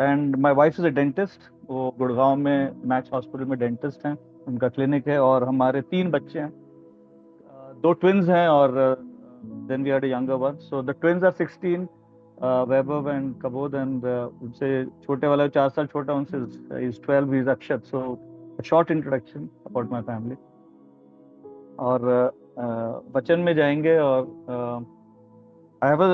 And my wife is a dentist. वो गुड़गांव में max hospital में डेंटिस्ट हैं, उनका क्लिनिक है। और हमारे 3 बच्चे हैं, 2 ट्विंस हैं और then we had a younger one. So the twins are 16, Vaibhav and Kabodh. And उनसे छोटे वाला 4 साल छोटा, उनसे is 12, he is Akshat. So short introduction about my family. और वचन में जाएंगे। और I have a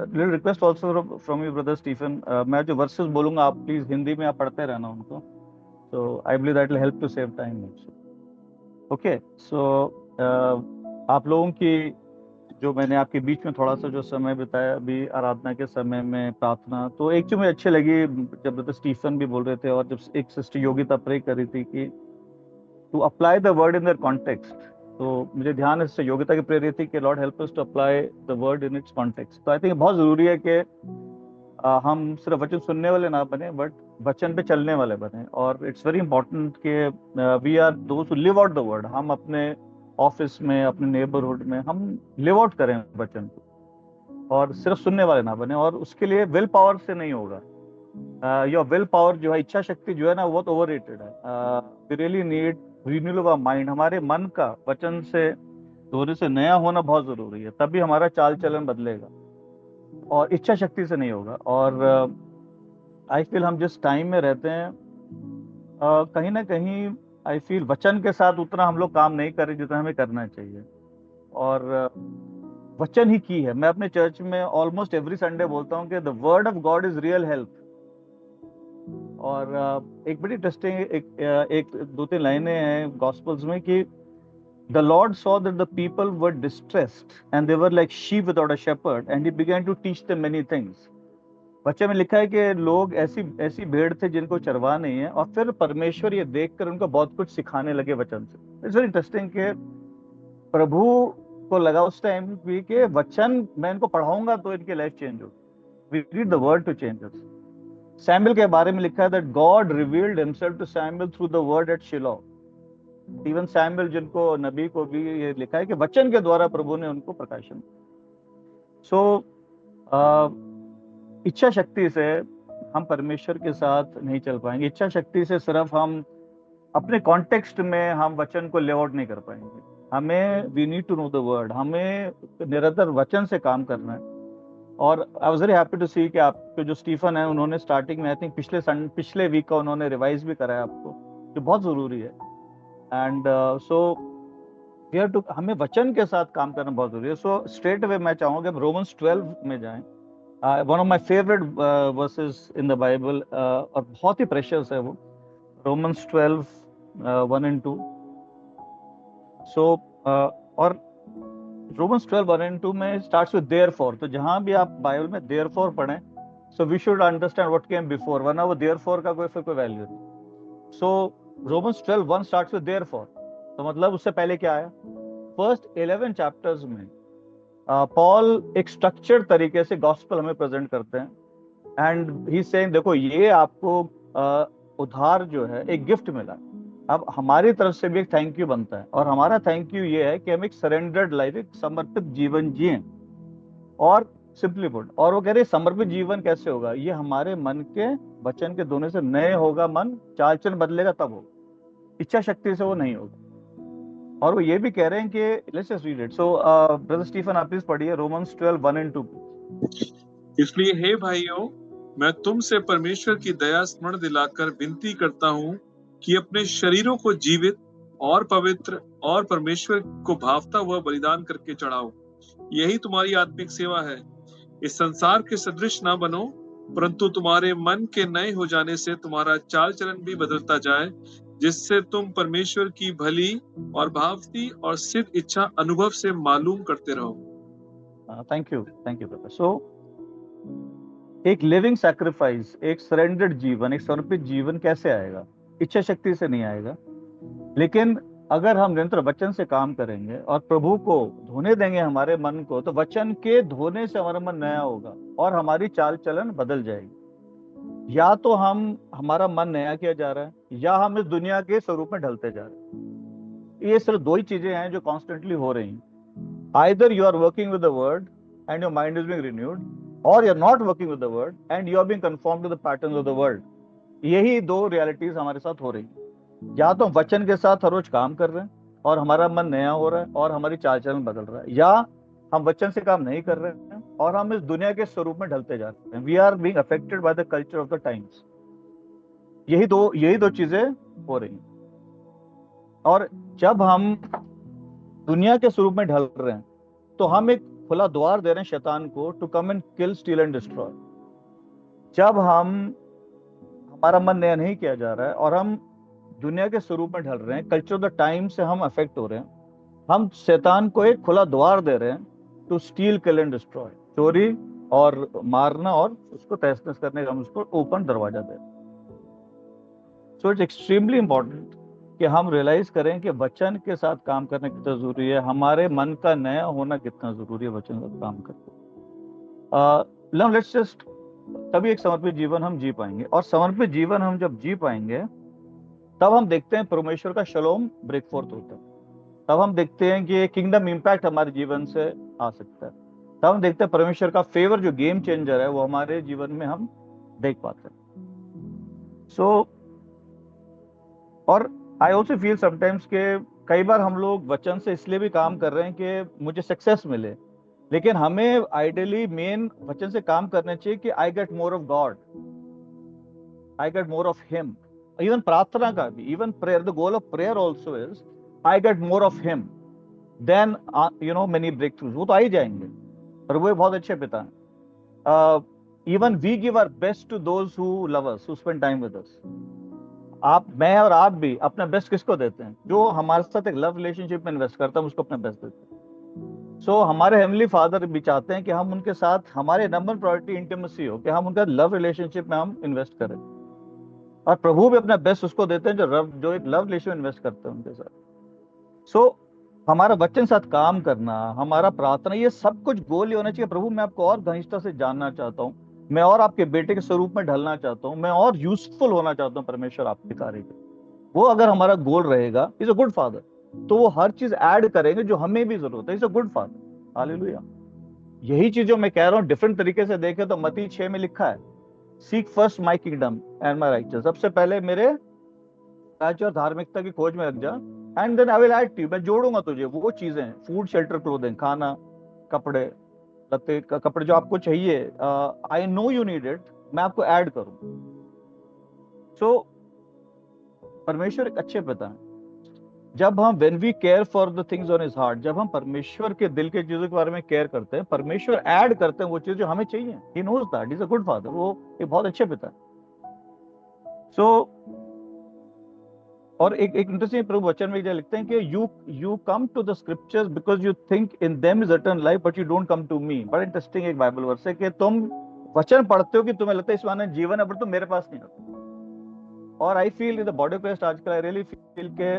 little request also from you brother Stephen. मैं जो वर्सेस बोलूंगा आप प्लीज हिंदी में आप पढ़ते रहना उनको। So I believe that will help to save time. Okay. So आप लोगों की, जो मैंने आपके बीच में थोड़ा सा जो समय बिताया अभी आराधना के समय में, प्रार्थना, तो एक चीज मुझे अच्छी लगी जब ब्रदर स्टीफन भी बोल रहे थे और जब एक सिस्टर योगिता प्रे कर रही थी कि to apply the word in their context. तो मुझे ध्यान है सिस्टर योगिता की प्रे रही थी कि Lord help us to apply the word in its context. तो आई थिंक बहुत जरूरी है कि हम सिर्फ वचन सुनने वाले ना बने, बट वचन पे चलने वाले बने। और इट्स वेरी इंपॉर्टेंट कि वी आर दोस्त who live out the word. हम अपने ऑफिस में, अपने नेबरहुड में हम लिव आउट करें वचन को, और सिर्फ सुनने वाले ना बने। और उसके लिए विल पावर से नहीं होगा। योर विल पावर जो है, इच्छा शक्ति जो है ना, बहुत ओवररेटेड है। We really need renewal of mind. हमारे मन का वचन से धोने से नया होना बहुत जरूरी है, तभी हमारा चाल चलन बदलेगा, और इच्छा शक्ति से नहीं होगा। और आई फील हम जिस टाइम में रहते हैं, कहीं ना कहीं आई फील वचन के साथ उतना हम लोग काम नहीं कर रहे जितना हमें करना चाहिए। और वचन ही की है। मैं अपने चर्च में ऑलमोस्ट एवरी संडे बोलता हूँ कि the word of God is real help. और एक बड़ी इंटरेस्टिंग एक 2-3 लाइनें हैं गॉस्पल्स में कि the Lord saw that the people were distressed and they were like sheep without a shepherd and he began to teach them many things। बच्चे में लिखा है कि लोग ऐसी ऐसी भेड़ थे जिनको चरवा नहीं है, और फिर परमेश्वर ये देखकर उनको बहुत कुछ सिखाने लगे वचन से। इट्स वेरी इंटरेस्टिंग कि प्रभु को लगा उस टाइम भी कि वचन मैं इनको पढ़ाऊंगा तो इनकी लाइफ चेंज होगी। We read the word to change us. Samuel के बारे में लिखा है that God revealed himself to Samuel through the word at Shiloh. Even Samuel जिनको नबी को भी ये लिखा है कि वचन के द्वारा प्रभु ने उनको प्रकाशन। सो इच्छा शक्ति से हम परमेश्वर के साथ नहीं चल पाएंगे। इच्छा शक्ति से सिर्फ हम अपने कॉन्टेक्स्ट में हम वचन को लिव आउट नहीं कर पाएंगे। हमें we need to know the word. हमें निरंतर वचन से काम करना है। और I was very happy to see कि आपके जो स्टीफन है, उन्होंने स्टार्टिंग में आई थिंक पिछले वीक का उन्होंने रिवाइज भी कराया आपको, जो बहुत जरूरी है। And so we have to, हमें वचन के साथ काम करना बहुत जरूरी है। सो स्ट्रेट अवे मैं चाहूंगा कि रोमन्स 12 में जाएं। One of my favourite versus in the Bible, और बहुत ही प्रेशियस है वो, रोमन्स 12 1 and 2। सो और रोमन्स 12 1 and 2 में स्टार्ट्स विद देयरफॉर। तो जहां भी आप बाइबल में देयरफॉर पढ़ें, so we should understand what came before, वरना वो देयरफॉर का कोई वैल्यू नहीं। So Romans 12 1 starts with therefore. तो मतलब उससे पहले क्या आया? फर्स्ट 11 चैप्टर्स में पॉल एक स्ट्रक्चर्ड तरीके से गॉस्पेल हमें प्रेजेंट करते हैं। एंड ही सेइंग देखो ये आपको उधार जो है एक गिफ्ट मिला। अब हमारी तरफ से भी एक थैंक यू बनता है, और हमारा थैंक यू ये है कि हम एक सरेंडर्ड लाइफ, एक समर्पित जीवन जिए। और सिंपली पुट, और वो कह रहे समर्पित जीवन कैसे होगा? ये हमारे मन के वचन के धोने से नए होगा। मन चाल चलन बदलेगा तब होगा, इच्छा शक्ति से वो नहीं होगा। और वो ये भी कह रहे हैं कि let's just read it. So brother Stephen आप प्लीज पढ़िए रोमन्स 12 1 and 2। इसलिए हे भाइयों, मैं तुमसे परमेश्वर की दया स्मरण दिलाकर विनती करता हूँ कि अपने शरीरों को जीवित और पवित्र और परमेश्वर को भावता हुआ बलिदान करके चढ़ाओ। यही तुम्हारी आत्मिक सेवा है। इस संसार के सदृश ना बनो, परंतु तुम्हारे मन के नए हो जाने से तुम्हारा चाल चलन भी बदलता जाए, जिससे तुम परमेश्वर की भली और भावती और सिद्ध इच्छा अनुभव से मालूम करते रहो। Thank you brother. सो एक लिविंग सैक्रिफाइस, एक सरेंडर्ड जीवन, एक समर्पित जीवन कैसे आएगा? इच्छा शक्ति से नहीं आएगा। लेकिन अगर हम निरंतर वचन से काम करेंगे और प्रभु को धोने देंगे हमारे मन को, तो वचन के धोने से हमारा मन नया होगा और हमारी चाल चलन बदल जाएगी। या तो हमारा मन नया किया जा रहा है, या हम इस दुनिया के स्वरूप में ढलते जा रहे हैं। ये सिर्फ 2 ही चीजें हैं जो कॉन्स्टेंटली हो रही हैं। Either you are working with the word and your mind is being renewed, और you are not working with the word and you are being conformed to the pattern of the world. यही दो realities हमारे साथ हो रही हैं। या तो हम वचन के साथ हर रोज काम कर रहे हैं और हमारा मन नया हो रहा है और हमारी चाल चलन बदल रहा है, या हम वचन से काम नहीं कर रहे हैं और हम इस दुनिया के स्वरूप में ढलते जा रहे हैं। We are being affected by the culture of the times. यही दो चीजें हो रही हैं। और जब हम दुनिया के स्वरूप में ढल रहे हैं तो हम एक खुला द्वार दे रहे हैं शैतान को to come and kill, steal and destroy. जब हमारा मन नया नहीं किया जा रहा है और हम दुनिया के स्वरूप में ढल रहे हैं, कल्चर ऑफ द टाइम से हम अफेक्ट हो रहे हैं, हम शैतान को एक खुला द्वार दे रहे हैं to steal, kill and destroy. चोरी और मारना और उसको तहस नहस करने का हम उसको ओपन दरवाजा दे रहे हैं। सो इट्स एक्सट्रीमली इंपॉर्टेंट कि हम रियलाइज करें कि वचन के साथ काम करना कितना जरूरी है, हमारे मन का नया होना कितना जरूरी है वचन के साथ काम करके। लेट्स जस्ट, तभी एक समर्पित जीवन हम जी पाएंगे, और समर्पित जीवन हम जब जी पाएंगे तब हम देखते हैं परमेश्वर का शलोम ब्रेक फोर्थ होता है। तब हम देखते हैं कि किंगडम इंपैक्ट हमारे जीवन से आ सकता है। तब हम देखते हैं परमेश्वर का फेवर जो गेम चेंजर है वो हमारे जीवन में हम देख पाते हैं। सो और आई ऑल्सो फील समटाइम्स के कई बार हम लोग वचन से इसलिए भी काम कर रहे हैं कि मुझे सक्सेस मिले, लेकिन हमें आइडियली मेन वचन से काम करना चाहिए कि I get more of God, I get more of him. Even प्रार्थना का भी, even prayer, the goal of prayer also is I get more of him, then many breakthroughs. वो तो आ ही जाएंगे, पर वो बहुत अच्छे पिता हैं। Even we give our best to those who love us, who spend time with us. मैं और आप भी अपना बेस्ट किसको देते हैं? जो हमारे साथ एक लव रिलेशनशिप में इन्वेस्ट करता है, उसको अपना बेस्ट देते हैं। सो हमारे हेवनली फादर भी चाहते हैं कि हम उनके साथ, हमारे नंबर प्रायोरिटी इंटीमेसी हो, कि हम उनका लव रिलेशनशिप में हम इन्वेस्ट करें। और प्रभु भी अपना बेस्ट उसको देते हैं जो एक लव रिलेशन इन्वेस्ट करते हैं उनके साथ। सो हमारा वचन साथ काम करना, हमारा प्रार्थना, ये सब कुछ गोल ये होना चाहिए, प्रभु मैं आपको और घनिष्ठता से जानना चाहता हूँ, मैं और आपके बेटे के स्वरूप में ढलना चाहता हूँ, मैं और यूजफुल होना चाहता हूँ परमेश्वर आपके कार्य के। वो अगर हमारा गोल रहेगा, इज अ गुड फादर, तो वो हर चीज ऐड करेंगे जो हमें भी जरूरत है। Is a good father. Hallelujah. यही चीज जो मैं कह रहा हूँ डिफरेंट तरीके से देखें तो मत्ती 6 में लिखा है, seek first my kingdom and my righteous. सबसे पहले मेरे राज्य और धार्मिकता की खोज में लग जा, and then I will add to you, मैं जोड़ूंगा तुझे वो चीजें, फूड, शेल्टर, क्लोथिंग, खाना, कपड़े, लत्ते, कपड़े जो आपको चाहिए, I know you need it, मैं आपको ऐड करूं। सो परमेश्वर एक अच्छे पिता है। जब हम when we care for the things on his heart, जब हम परमेश्वर के दिल के चीजों के बारे में केयर करते हैं, परमेश्वर ऐड करते हैं वो चीज जो हमें चाहिए। He knows that, is a good father. वो एक बहुत अच्छे पिता है। सो और एक इंटरेस्टिंग प्रभु वचन में लिखते हैं कि you come to the scriptures because you think in them is eternal life but you don't come to me. बड़ा इंटरेस्टिंग एक बाइबल वर्स है कि तुम वचन पढ़ते हो कि तुम्हें लगता है इस माने जीवन है, पर तुम मेरे पास नहीं आते। और I feel in the body of Christ आजकल आई रियली फील के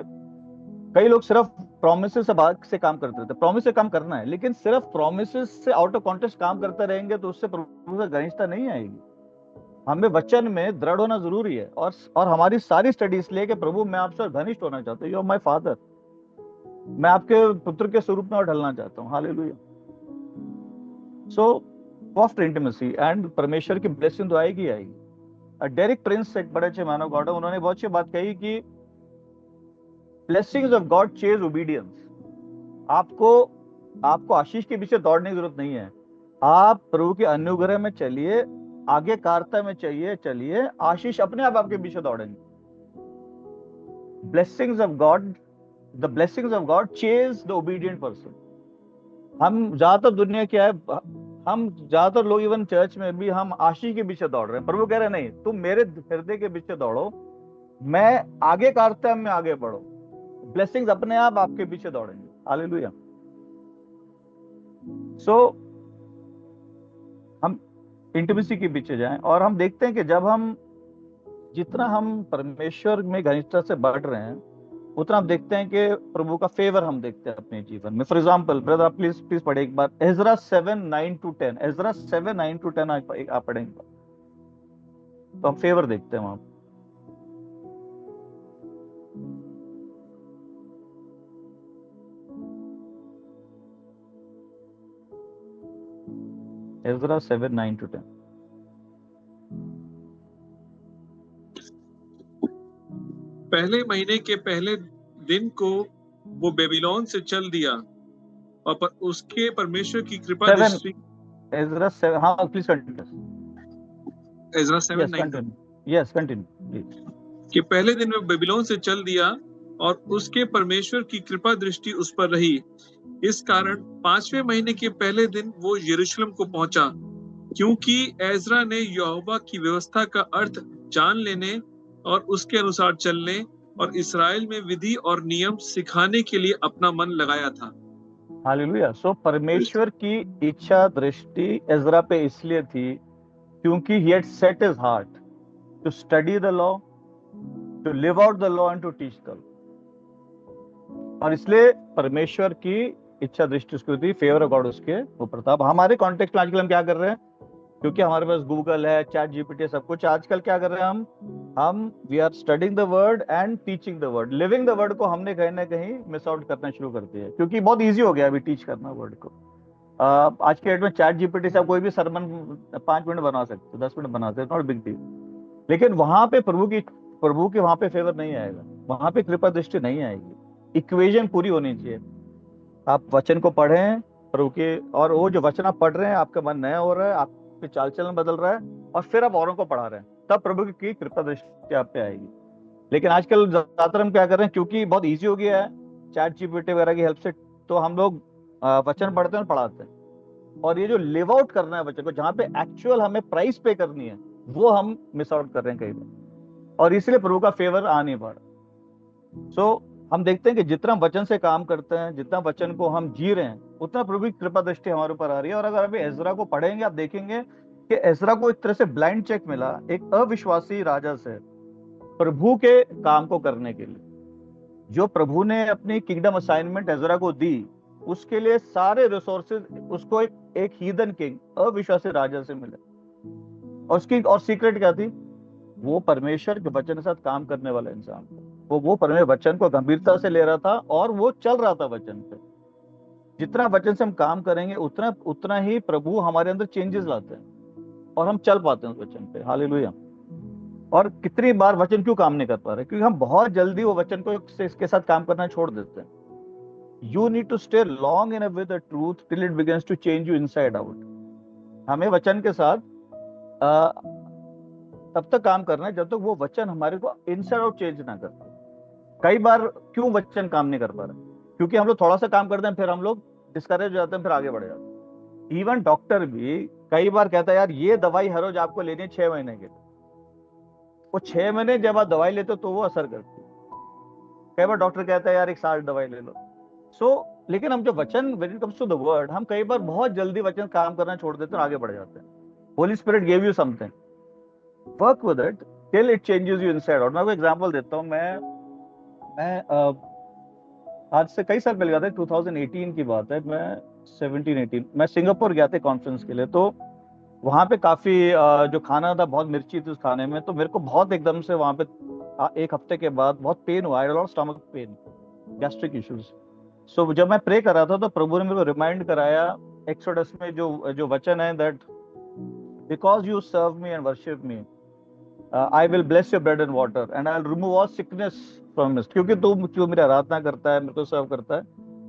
कई लोग सिर्फ प्रोमिस से काम करते रहते हैं। प्रॉमिस से काम करना है, लेकिन सिर्फ प्रोमिस से आउट ऑफ कॉन्टेक्स्ट काम करते रहेंगे तो उससे प्रभु से घनिष्ठता नहीं आएगी। हमें वचन में दृढ़ होना जरूरी है, और हमारी सारी स्टडी इसलिए कि प्रभु मैं आपसे घनिष्ठ होना चाहता हूँ, यू आर माय फादर, मैं आपके पुत्र के स्वरूप में और ढलना चाहता हूँ। Hallelujah. So foster intimacy and परमेश्वर की ब्लेसिंग तो आएगी आएगी। डेरिक प्रिंस एक बड़े अच्छे मैन ऑफ गॉड है, उन्होंने बहुत अच्छी बात कही कि blessings of God chase obedience. आपको आपको आशीष के पीछे दौड़ने की जरूरत नहीं है। आप प्रभु के अनुग्रह में चलिए, आज्ञाकारिता में चाहिए चलिए, आशीष अपने आप आपके पीछे दौड़ेंगे। Blessings of God, the blessings of God chase the obedient person. हम ज्यादातर दुनिया क्या है, हम ज्यादातर लोग इवन चर्च में भी हम आशीष के पीछे दौड़ रहे हैं। प्रभु कह रहे हैं नहीं, तुम मेरे हृदय के पीछे दौड़ो, मैं आज्ञाकारिता में आगे बढ़ो, ब्लेसिंग्स अपने आप आपके पीछे दौड़ेंगे। हालेलुया। सो हम इंटीमेसी के पीछे जाएं, और हम देखते हैं कि जब हम जितना हम परमेश्वर में घनिष्ठता से बढ़ रहे हैं, उतना हम देखते हैं कि प्रभु का फेवर हम देखते हैं अपने जीवन में। फॉर एग्जाम्पल ब्रदर, आप प्लीज प्लीज पढ़े एक बार एजरा 7:9-10। एजरा 7:9-10 आप पढ़ें एक बार, तो हम फेवर देखते हैं वहां। Ezra 7:9-10. पहले महीने के पहले दिन को वो बेबीलोन से चल दिया और पर उसके परमेश्वर की कृपा Seven. दृष्टि Ezra 7. हाँ, please continue. Ezra 7:9 Yes, continue. Yes, continue, please. कि पहले दिन में बेबीलोन से चल दिया और उसके परमेश्वर की कृपा दृष्टि उस पर रही। इस कारण 5वें महीने के पहले दिन वो यरूशलेम को पहुंचा, क्योंकि एजरा ने यहोवा की व्यवस्था का अर्थ जान लेने और उसके अनुसार चलने और इस्राएल में विधि और नियम सिखाने के लिए अपना मन लगाया था। हालेलुया। सो परमेश्वर की इच्छा दृष्टि एजरा पे इसलिए थी क्योंकि he had set his heart to study the law, to live out the law and to teach the law. और इसलिए परमेश्वर की इच्छा दृष्टि उसकी थी, फेवर ऑफ गॉड उसके ऊपर था। अब हमारे कॉन्टेक्स्ट में आजकल हम क्या कर रहे हैं, क्योंकि हमारे पास गूगल है, चैट जीपीटी, सब कुछ, आजकल क्या कर रहे हैं हम we are studying the word and teaching the word. Living the word को हमने कहीं ना कहीं मिस आउट करना शुरू कर दिया है, क्योंकि बहुत ईजी हो गया अभी टीच करना वर्ड को। आज के डेट में चैट जीपीटी से कोई भी सरमन 5 मिनट बना सकते, 10 मिनट बना सकते, नॉट बिग डील। लेकिन वहां पे प्रभु की वहां पे फेवर नहीं आएगा, वहां पे कृपा दृष्टि नहीं आएगी। इक्वेशन पूरी होनी चाहिए। आप वचन को पढ़ें प्रभु के, और वो जो वचन आप पढ़ रहे हैं आपका मन नया हो रहा है, आपके चाल चलन बदल रहा है, और फिर आप औरों को पढ़ा रहे हैं, तब प्रभु की कृपा दृष्टि आप पे आएगी। लेकिन आजकल ज्यादातर हम क्या कर रहे हैं, क्योंकि बहुत इजी हो गया है चैट जीपीटी वगैरह की हेल्प से, तो हम लोग वचन पढ़ते हैं और पढ़ाते हैं, और ये जो लिव आउट करना है वचन को, जहाँ पे एक्चुअल हमें प्राइस पे करनी है, वो हम मिस आउट कर रहे हैं कई बार, और इसलिए प्रभु का फेवर आ नहीं पा रहा। सो हम देखते हैं कि जितना वचन से काम करते हैं, जितना वचन को हम जी रहे हैं, उतना प्रभु की कृपा दृष्टि हमारे ऊपर आ रही है। और अगर अभी एजरा को पढ़ेंगे, आप देखेंगे कि एजरा को एक तरह से ब्लाइंड चेक मिला एक अविश्वासी राजा से प्रभु के काम को करने के लिए। जो प्रभु ने अपनी किंगडम असाइनमेंट एजरा को दी, उसके लिए सारे रिसोर्सेज उसको एक हीदन किंग, अविश्वासी राजा से मिले। और उसकी और सीक्रेट क्या थी, वो परमेश्वर के वचन के साथ काम करने वाला इंसान था। वो परमेश्वर वचन को गंभीरता से ले रहा था और वो चल रहा था वचन पे। जितना वचन से हम काम करेंगे उतना ही प्रभु हमारे अंदर चेंजेस लाते हैं और हम चल पाते हैं उस वचन पे। हालेलुया। और कितनी बार वचन क्यों काम नहीं कर पा रहे, क्योंकि हम बहुत जल्दी वो वचन को इसके साथ काम करना छोड़ देते हैं। You need to stay long in with the truth till it begins to change you inside out. हमें वचन के साथ तब तक काम करना है जब तक वो वचन हमारे को इनसाइड आउट चेंज ना करते। कई बार क्यों वचन काम नहीं कर पा रहे, क्योंकि हम लोग थोड़ा सा काम करते हैं, फिर हम लोग डिस्करेज हो जाते हैं, फिर आगे बढ़ जाते हैं। इवन डॉक्टर भी कई बार कहता है यार ये दवाई हर रोज आपको लेनी है 6 महीने के लिए। वो 6 महीने जब आप दवाई लेते हो तो वो असर करती है। कई बार डॉक्टर कहता है यार 1 साल दवाई ले लो। लेकिन हम जो वचन, when it comes to the word, हम कई बार बहुत जल्दी वचन काम करना छोड़ देते हैं और आगे बढ़ जाते हैं। Holi spirit give you something, work with it till it changes you inside out. मैं आपको एग्जांपल देता हूं। मैं आज से कई साल पहले गया था, 2018 की बात है, मैं 17-18 मैं सिंगापुर गया था कॉन्फ्रेंस के लिए। तो वहां पे काफी जो खाना था बहुत मिर्ची थी उस खाने में, तो मेरे को बहुत एकदम से वहां पे 1 हफ्ते के बाद बहुत पेन हुआ, I lot stomach pain, gastric issues. So जब मैं प्रे कर रहा था तो प्रभु ने मेरे को रिमाइंड कराया एक्सोडस में जो वचन है, that because you serve me and worship me I will bless your bread and water and I will remove all sickness from midst. क्योंकि तू मेरी आराधना करता है, मेरे को सर्व करता है,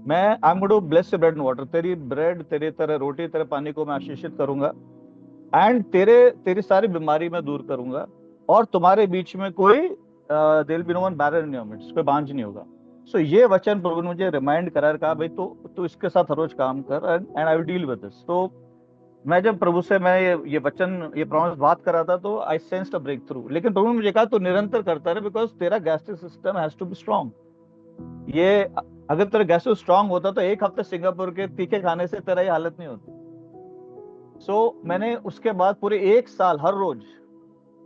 मैं I am going to bless your bread and water. तेरी ब्रेड, तेरी तरह रोटी, तेरे पानी को मैं आशीषित करूंगा, एंड तेरी सारी बीमारी मैं दूर करूंगा, और तुम्हारे बीच में कोई there will be no one barren in your midst, कोई बांझ नहीं होगा। सो ये वचन प्रभु ने मुझे रिमाइंड करा, कहा भाई तू इसके साथ हर रोज काम कर, and I will deal with this. तो मैं जब प्रभु से मैं ये वचन, ये प्रॉमिस बात कर रहा था, तो आई सेंस्ड अ ब्रेक थ्रू। लेकिन प्रभु ने मुझे कहा तू निरंतर करता रहे, बिकॉज तेरा gastric system has to be strong. ये अगर तेरा गैस्ट्रिक स्ट्रांग होता तो 1 हफ्ते सिंगापुर के तीखे खाने से तेरा ये हालत नहीं होती। मैंने उसके बाद पूरे 1 साल हर रोज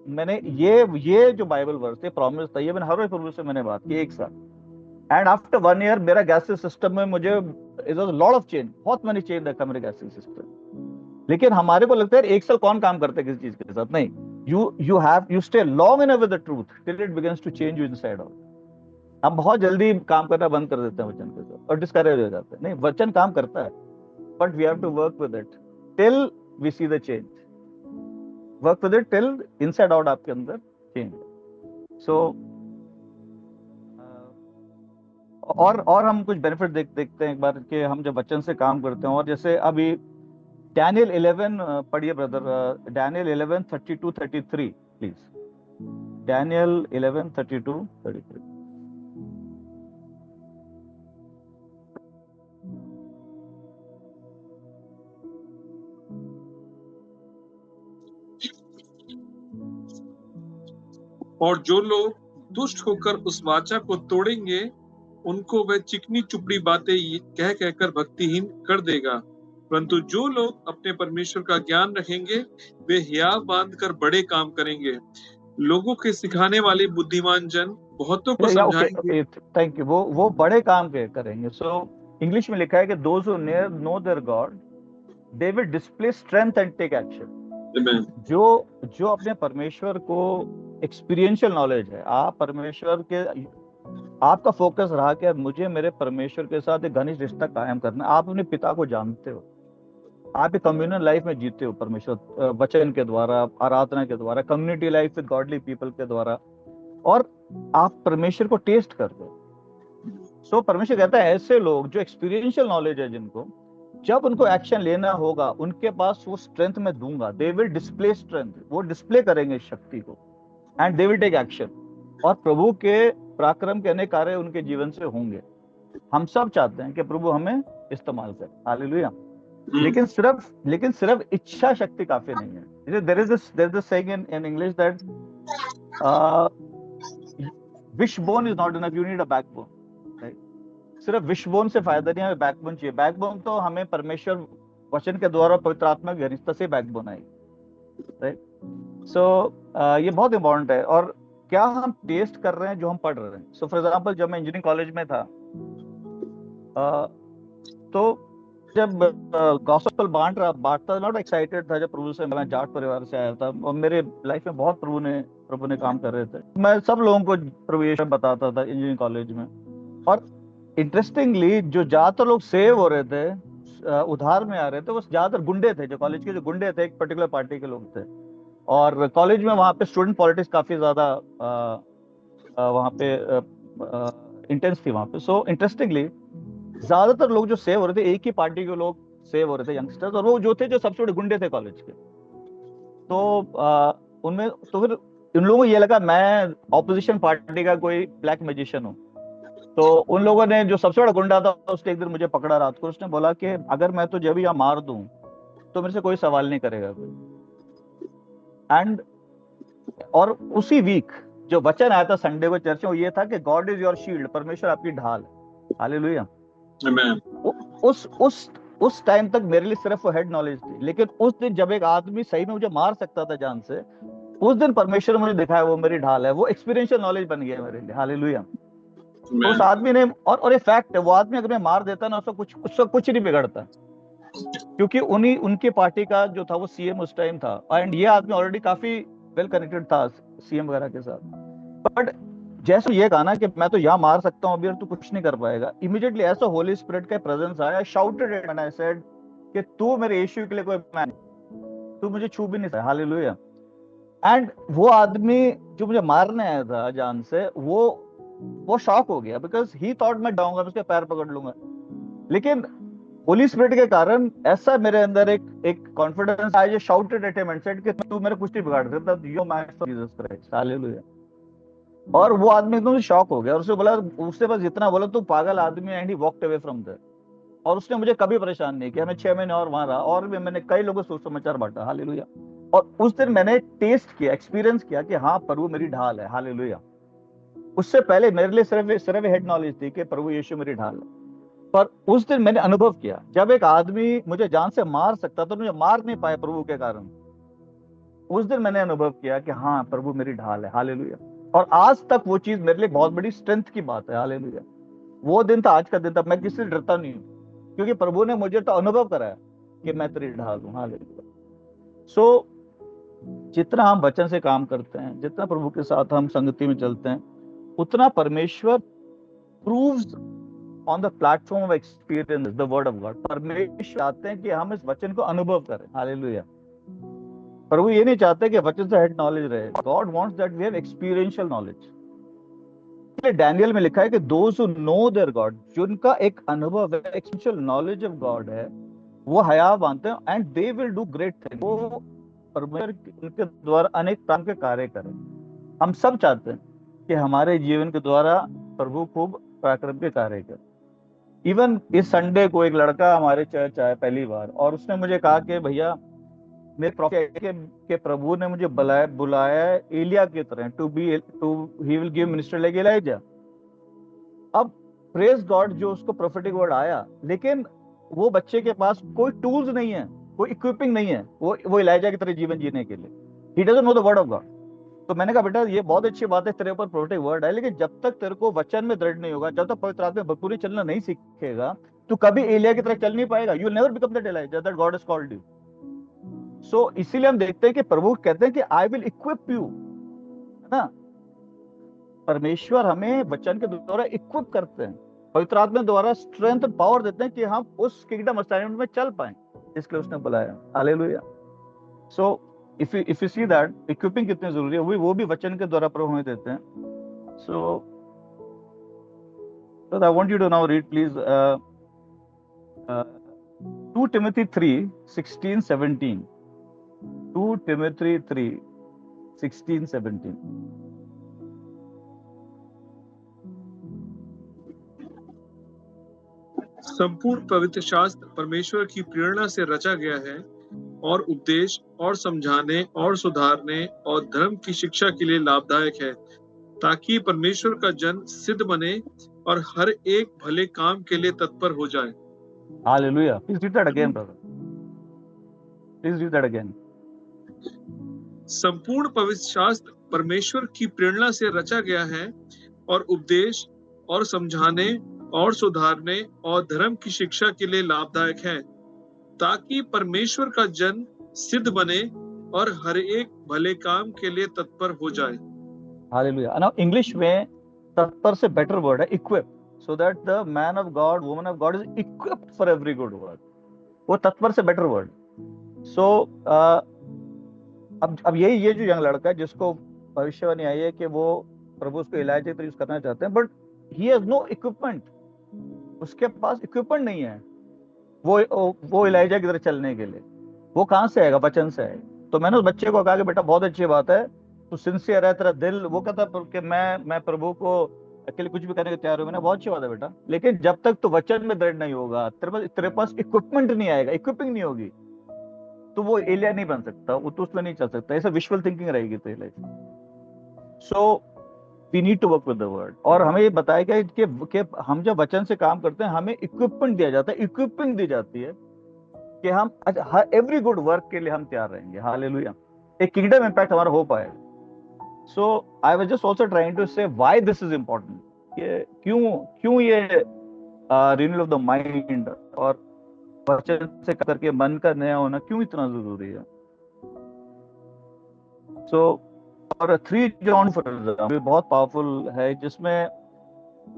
मैंने ये जो बाइबल वर्स, ये प्रॉमिस था, ये मैंने हर रोज प्रभु से मैंने बात की 1 साल। एंड आफ्टर 1 ईयर मेरा गैस्ट्रिक सिस्टम में मुझे it was lot of change, बहुत मैंने चेंज देखा मेरे गैस्ट्रिक सिस्टम। लेकिन हमारे को लगता है 1 साल कौन काम करता है किसी चीज के साथ, नहीं, you stay long in with the truth till it begins to change you inside out. हम बहुत जल्दी काम करना बंद कर देते हैं वचन के साथ और डिस्करेज हो जाते हैं। नहीं, वचन काम करता है, but we have to work with it till we see the change. Work with it till inside out आपके अंदर चेंज। सो और हम कुछ बेनिफिट देखते हैं एक बार कि हम जब वचन से काम करते हैं, और जैसे अभी डैनियल 11 पढ़िए ब्रदर, डैनियल 11:32-33 प्लीज। डैनियल 11:32-33। और जो लोग दुष्ट होकर उस वाचा को तोड़ेंगे, उनको वह चिकनी चुपड़ी बातें कह कहकर भक्तिहीन कर देगा, परंतु जो लोग अपने परमेश्वर का ज्ञान रखेंगे, वे हियाव बांध कर बड़े काम करेंगे। लोगों के सिखाने वाले बुद्धिमान जन बहुतों को समझाएंगे। Thank you. वो बड़े काम करेंगे। सो इंग्लिश में लिखा है कि those who know their God they will display strength and take action. जो अपने परमेश्वर को एक्सपीरियंशियल नॉलेज है, आप परमेश्वर के, आपका फोकस रहा कि मुझे मेरे परमेश्वर के साथ एक घनिष्ठ रिश्ता कायम करना। आप अपने पिता को जानते हो, आप एक कम्युनल लाइफ में जीते हो परमेश्वर वचन के द्वारा, आराधना के द्वारा, community life with godly people के द्वारा, और आप परमेश्वर को टेस्ट करते हो। सो परमेश्वर कहता है ऐसे लोग जो एक्सपीरियंशियल नॉलेज है, जिनको जब उनको एक्शन लेना होगा उनके पास वो स्ट्रेंथ मैं दूंगा। दे विल डिस्प्ले स्ट्रेंथ, वो डिस्प्ले करेंगे शक्ति को, and they will take action, और प्रभु के पराक्रम के अनेक कार्य उनके जीवन से होंगे। हम सब चाहते हैं कि प्रभु हमें इस्तेमाल करे, हालेलुया। लेकिन सिर्फ इच्छा शक्ति काफी नहीं है। There is this saying in English that wishbone is not enough, you need a backbone. सिर्फ विशबोन से फायदा नहीं, हमें बैकबोन चाहिए। बैकबोन तो हमें परमेश्वर वचन के द्वारा पवित्र आत्मा की घनिष्ठता से बैकबोन आएगी, राइट। सो ये बहुत इंपॉर्टेंट है। और क्या हम टेस्ट कर रहे हैं जो हम पढ़ रहे हैं? सो फॉर एग्जांपल जब मैं इंजीनियरिंग कॉलेज में था, तो जब गॉस्पेल बांटता नॉट एक्साइटेड था। जब प्रभु से, मैं जाट परिवार से आया था और मेरे लाइफ में बहुत प्रभु ने काम कर रहे थे। मैं सब लोगों को प्रभु यीशु बताता था इंजीनियरिंग कॉलेज में। और इंटरेस्टिंगली जो ज्यादातर लोग सेव हो रहे थे, उधार में आ रहे थे, वो ज्यादातर गुंडे थे। जो कॉलेज के जो गुंडे थे, एक पर्टिकुलर पार्टी के लोग थे। और कॉलेज में वहां पे स्टूडेंट पॉलिटिक्स काफी ज्यादा वहां पे इंटेंस थी वहां पे। सो इंटरेस्टिंगली ज्यादातर लोग जो सेव हो रहे थे, एक ही पार्टी के लोग सेव हो रहे थे, यंगस्टर्स, और वो जो थे जो सबसे बड़े गुंडे थे कॉलेज के। तो उनमें तो फिर इन लोगों को ये लगा मैं ऑपोजिशन पार्टी का कोई ब्लैक मैजिशियन हूँ। तो उन लोगों ने, जो सबसे बड़ा गुंडा था, उसने एक दिन मुझे पकड़ा रात को। उसने बोला कि अगर मैं तुझे अभी यहाँ मार दूं तो मेरे से कोई सवाल नहीं करेगा कोई। एंड और उसी वीक जो वचन आया था संडे को चर्च में, वो ये था कि गॉड इज योर शील्ड, परमेश्वर आपकी ढाल है, हालेलुया। उस टाइम तक मेरे लिए सिर्फ वो हेड नॉलेज थी। लेकिन उस दिन जब एक आदमी सही में मुझे मार सकता था जान से, उस दिन परमेश्वर मुझे दिखाया वो मेरी ढाल है। वो एक्सपीरियंशियल नॉलेज बन गया मेरे लिए, हालेलुया। तो उस आदमी ने, और ये फैक्ट है, वो आदमी अगर मैं मार देता ना, उसका कुछ नहीं बिगड़ता, क्योंकि उनकी पार्टी का जो था वो सीएम उस टाइम था। एंड ये आदमी ऑलरेडी काफी वेल कनेक्टेड था सीएम वगैरह के साथ। बट जैसे ये कहा ना कि मैं तो यहाँ मार सकता हूँ अभी और तू कुछ नहीं कर पाएगा, इमीडिएटली ऐसा होली स्पिरिट का प्रेजेंस आया। I shouted it and I said कि तू मेरे यीशु के लिए कोई मैन, तू मुझे छू भी नहीं सकता, हालेलुया। एंड वो आदमी जो मुझे मारने आया था जान से, वो शॉक हो गया, बिकॉज ही थॉट मैं डाऊंगा, उसके पैर पकड़ लूंगा। लेकिन होली स्पिरिट के कारण ऐसा मेरे अंदर एक कॉन्फिडेंस आया, जो shouted at him and said कि तू मेरे कुछ नहीं बिगाड़ सकता, you man for Jesus Christ, hallelujah. और वो आदमी एकदम से शॉक हो गया और उसने बोला, उससे बस इतना बोला, तू पागल आदमी है। And he walked away from there. और उसने मुझे कभी परेशान नहीं किया। मैं 6 महीने और वहां रहा, और भी मैंने कई लोगों से समाचार बांटा, हालेलुया। और उस दिन मैंने टेस्ट किया, एक्सपीरियंस किया कि हाँ, प्रभु मेरी ढाल है, हालेलुया। उससे पहले मेरे लिए सिर्फ हेड नॉलेज थी कि प्रभु यीशु मेरी ढाल है। पर उस दिन मैंने अनुभव किया, जब एक आदमी मुझे जान से मार सकता तो मुझे मार नहीं पाया प्रभु के कारण। उस दिन मैंने अनुभव किया कि हाँ, प्रभु मेरी ढाल है, हालेलुया। और आज तक वो चीज मेरे लिए बहुत बड़ी स्ट्रेंथ की बात है, हालेलुया। वो दिन था, आज का दिन था। मैं किसी से डरता नहीं हूँ, क्योंकि प्रभु ने मुझे तो अनुभव कराया कि मैं तेरी ढाल हूँ, हालेलुया। सो जितना हम वचन से काम करते हैं, जितना प्रभु के साथ हम संगति में चलते हैं, उतना परमेश्वर proves on the platform of experience the word of God. परमेश्वर चाहते हैं कि हम इस वचन को अनुभव करें। हालेलुया। प्रभु ये नहीं चाहते कि वचन से हेड नॉलेज रहे। God wants that we have experiential knowledge. इसलिए डैनियल में लिखा है कि those who know their God, जिनका एक अनुभव है, एक्सपीरियंशियल नॉलेज ऑफ गॉड है, वो हया मानते हैं and they will do great thing. वो परमेश्वर उनके द्वारा अनेक काम के कार्य करें। हम सब चाहते हैं कि हमारे जीवन के द्वारा प्रभु खूब पराक्रम के कार्य करे। इवन इस संडे को एक लड़का हमारे चर्च आया पहली बार, और उसने मुझे कहा कि भैया मेरे प्रॉफिट के प्रभु ने मुझे बुलाया एलिया की तरह, to he will give minister like Elijah. अब प्रेज गॉड, जो उसको प्रोफेटिक वर्ड आया, लेकिन वो बच्चे के पास कोई टूल्स नहीं है, कोई इक्विपिंग नहीं है वो एलिजा की तरह जीवन जीने के लिए। He doesn't know the word of God. तो मैंने कहा बेटा ये बहुत अच्छी बात है, तेरे ऊपर प्रोफेटिक वर्ड है, लेकिन जब तक तेरे को वचन में दृढ़ नहीं होगा, जब तक पवित्र आत्मा में भरपूरी चलना नहीं सीखेगा, तो कभी एलिया की तरह चल नहीं पाएगा। You will never become that Elijah that God has called you. So इसीलिए हम देखते हैं कि प्रभु कहते हैं कि आई विल इक्विप यू, है ना। परमेश्वर हमें वचन के द्वारा इक्विप करते हैं, पवित्र आत्मा द्वारा स्ट्रेंथ और पावर देते हैं कि हम उस किंगडम असाइनमेंट में चल पाए जिसके लिए उसने बुलाया। Hallelujah. So if you see that equipping कितनी जरूरी है, वो भी वचन के द्वारा प्रभु हमें देते हैं। So I want you to now read please 2 Timothy 3:16-17। 2 Timothy 3:16-17। संपूर्ण पवित्र शास्त्र परमेश्वर की प्रेरणा से रचा गया है और उपदेश और समझाने और सुधारने और धर्म की शिक्षा के लिए लाभदायक है, ताकि परमेश्वर का जन सिद्ध बने और हर एक भले काम के लिए तत्पर हो जाए। Hallelujah. Please read that again brother, please read that again. संपूर्ण पवित्र शास्त्र परमेश्वर की प्रेरणा से रचा गया है और उपदेश और समझाने और सुधारने और धर्म की शिक्षा के लिए लाभदायक है, ताकि परमेश्वर का जन सिद्ध बने और हर एक भले काम के लिए तत्पर हो जाए। हालेलुया। नाउ इंग्लिश में तत्पर से बेटर वर्ड है equip, so that the man of God, woman of God is equipped for every good work. वो तत्पर से बेटर वर्ड। सो अब ये जो यंग लड़का है जिसको भविष्यवाणी आई है कि वो प्रभु उसको एलिजा की तरह यूज करना चाहते हैं, but he has no equipment. उसके पास इक्विपमेंट नहीं है वो एलिजा की तरह चलने के लिए। वो कहां से आएगा? वचन से आएगा। तो मैंने उस बच्चे को कहा कि बेटा बहुत अच्छी बात है, तू सिंसियर है, तेरा दिल, वो कहता कि मैं प्रभु को अकेले कुछ भी करने को तैयार हूं। मैंने बहुत अच्छी बात है बेटा, लेकिन जब तक तू वचन में दृढ़ नहीं होगा, तेरे पास इक्विपमेंट नहीं आएगा, इक्विपिंग नहीं होगी, तो वो एलिया नहीं बन सकता, वो तो उसमें नहीं चल सकता। ऐसा विजुअल थिंकिंग रहेगी तेरे life. So we need to work with the word. और हमें ये बताया गया कि हम जब वचन से काम करते हैं, हमें इक्विपमेंट दिया जाता है, इक्विपिंग दी जाती है कि हम एवरी गुड वर्क के लिए हम तैयार रहेंगे। हालेलुया। एक किंगडम इंपैक्ट हमारा हो पाएगा। So I was just also trying to say why this is important, कि क्यों ये रिन्यूअल ऑफ द माइंड और वचन से करके मन का नया होना क्यों इतना जरूरी है। सो और 3 John फॉर एग्जांपल बहुत पावरफुल है, जिसमें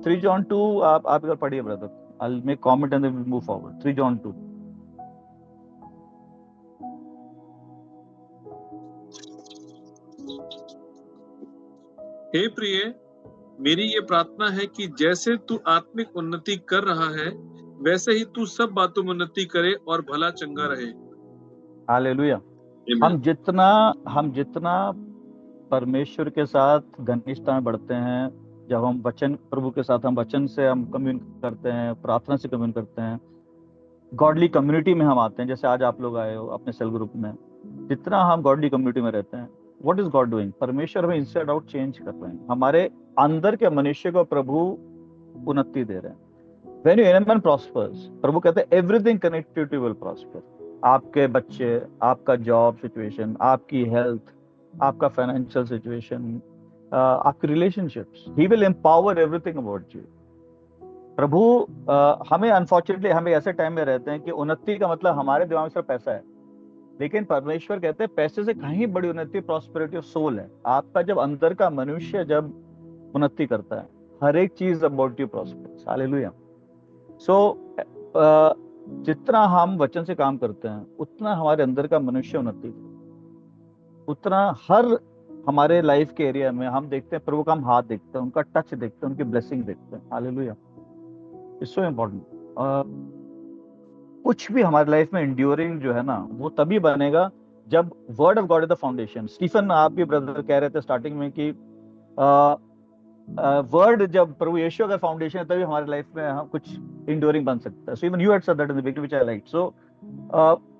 3 John 2 आप इधर पढ़िए brother. I'll make comment and then we'll move forward. 3 John 2। हे प्रिय, मेरी ये प्रार्थना है कि जैसे तू आत्मिक उन्नति कर रहा है, वैसे ही तू सब बातों में उन्नति करे और भला चंगा रहे। हालेलुया। हम जितना परमेश्वर के साथ घनिष्ठता में बढ़ते हैं, जब हम वचन प्रभु के साथ हम वचन से हम कम्युन करते हैं, प्रार्थना से कम्युन करते हैं, गॉडली कम्युनिटी में हम आते हैं, जैसे आज आप लोग आए हो अपने सेल ग्रुप में, जितना हम गॉडली कम्युनिटी में रहते हैं, व्हाट इज गॉड डूइंग? परमेश्वर हमें इनसाइड आउट चेंज कर रहे हैं। हमारे अंदर के मनुष्य को प्रभु उन्नति दे रहे हैं। When your inner man prospers, प्रभु कहते हैं everything connected to will prosper. आपके बच्चे, आपका जॉब सिचुएशन, आपकी हेल्थ, आपका फाइनेंशियल सिचुएशन, आपकी relationships, he will empower everything about you. प्रभु हमें अनफॉर्चुनेटली हमें ऐसे टाइम में रहते हैं कि उन्नति का मतलब हमारे दिमाग में सिर्फ पैसा है, लेकिन परमेश्वर कहते हैं पैसे से कहीं बड़ी उन्नति प्रॉस्पेरिटी ऑफ सोल है। आपका जब अंदर का मनुष्य जब उन्नति करता है, हर एक चीज अबाउट यू प्रॉस्पर्स। हालेलुया। सो जितना हम वचन से काम करते हैं उतना हमारे अंदर का मनुष्य उन्नति, उतना हर हमारे लाइफ के एरिया में हम देखते हैं प्रभु का हम हाथ देखते हैं, उनका टच देखते हैं, उनकी ब्लेसिंग देखते हैं। Hallelujah, it's so important. कुछ भी हमारी लाइफ में इंड्योरिंग जो है ना, वो तभी बनेगा जब word of God is the foundation. Stephen, आप भी ब्रदर कह रहे थे स्टार्टिंग में कि वर्ड जब प्रभु यीशु अगर फाउंडेशन है तभी हमारी लाइफ में हम कुछ इंड्योरिंग बन सकता है। So even you had said that in the beginning, which I like. So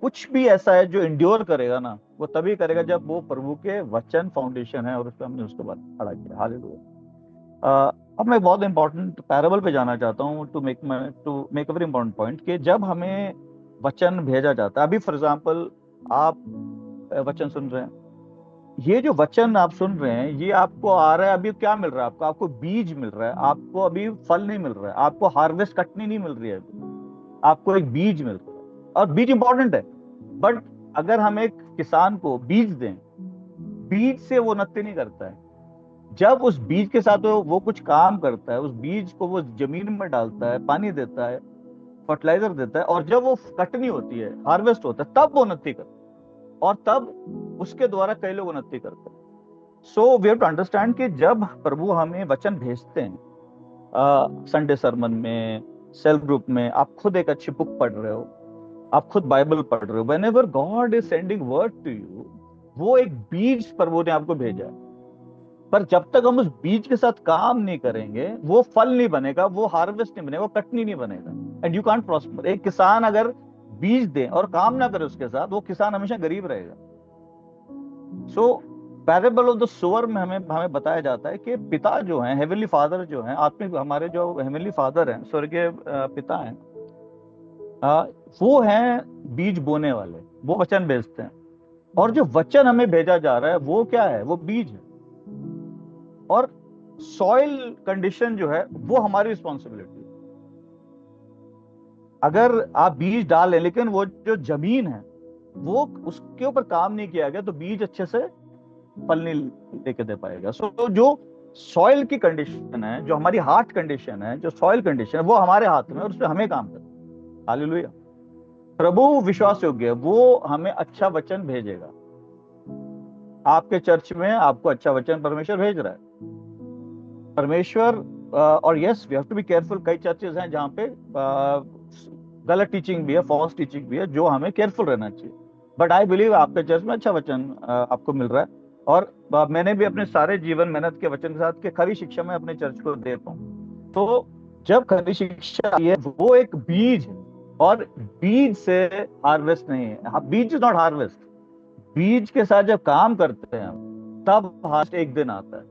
कुछ भी ऐसा है जो इंड्योर करेगा ना, वो तभी करेगा जब वो प्रभु के वचन फाउंडेशन है और उस पर हमने उसके बाद खड़ा किया। हालेलुया। अब मैं बहुत इंपॉर्टेंट पैराबल पे जाना चाहता हूँ to make a very important point कि जब हमें वचन भेजा जाता है, अभी फॉर एग्जांपल आप वचन सुन रहे हैं, ये जो वचन आप सुन रहे हैं ये आपको आ रहा है, अभी क्या मिल रहा है आपको? आपको बीज मिल रहा है, आपको अभी फल नहीं मिल रहा है, आपको हार्वेस्ट कटनी नहीं मिल रही है, आपको एक बीज मिल रहा है। और बीज इंपॉर्टेंट है, बट अगर हम एक किसान को बीज दें, बीज से वो उन्नति नहीं करता है। जब उस बीज के साथ वो कुछ काम करता है, उस बीज को वो जमीन में डालता है, पानी देता है, फर्टिलाइजर देता है, और जब वो कटनी होती है, हार्वेस्ट होता है, तब वो उन्नति करता है, और तब उसके द्वारा कई लोग उन्नति करते हैं। So we have to understand कि जब प्रभु हमें वचन भेजते हैं, संडे सरमन में, सेल्फ ग्रुप में, आप खुद एक अच्छी बुक पढ़ रहे हो, आप खुद बाइबल पढ़ रहे हो, whenever God is sending word to you, वो एक बीज प्रभु ने आपको भेजा है। पर जब तक हम उस बीज के साथ काम नहीं करेंगे, वो फल नहीं बनेगा, वो हार्वेस्ट नहीं बनेगा, वो कटनी नहीं बनेगा, एंड यू कांट प्रॉस्पर। एक किसान अगर बीज दे और काम ना करे उसके साथ, वो किसान हमेशा गरीब रहेगा। सो पैरेबल ऑफ द सोअर में हमें बताया जाता है कि पिता जो हैं, हेवनली फादर जो हैं, आत्मिक हमारे जो हेवनली फादर हैं, स्वर्गीय पिता हैं, वो हैं बीज बोने वाले, वो वचन भेजते हैं। और जो वचन हमें भेजा जा रहा है वो क्या है? वो बीज है। और सॉइल कंडीशन जो है वो हमारी रिस्पॉन्सिबिलिटी है। अगर आप बीज डालें लेकिन वो जो जमीन है वो उसके ऊपर काम नहीं किया गया, तो बीज अच्छे से फल नहीं लेके दे पाएगा। सो जो सॉइल की कंडीशन है, जो हमारी हार्ट कंडीशन है, जो सॉइल कंडीशन है, वो हमारे हाथ में, और उस पर हमें काम करना है। हालेलुया। प्रभु विश्वास योग्य है, वो हमें अच्छा वचन भेजेगा। आपके चर्च में आपको अच्छा वचन परमेश्वर भेज रहा है, परमेश्वर। और yes, we have to be careful. कई चर्चेस हैं जहाँ पे गलत टीचिंग भी है, फॉल्स टीचिंग भी है, जो हमें केयरफुल रहना चाहिए। बट आई बिलीव आपके चर्च में अच्छा वचन आपको मिल रहा है, और मैंने भी अपने सारे जीवन मेहनत के वचन के साथ के खरी शिक्षा में अपने चर्च को दे पाऊँ। तो जब खरी शिक्षा है वो एक बीज है, और बीज से हार्वेस्ट नहीं है। बीज इज नॉट हार्वेस्ट। बीज के साथ जब काम करते हैं तब हार्वेस्ट एक दिन आता है,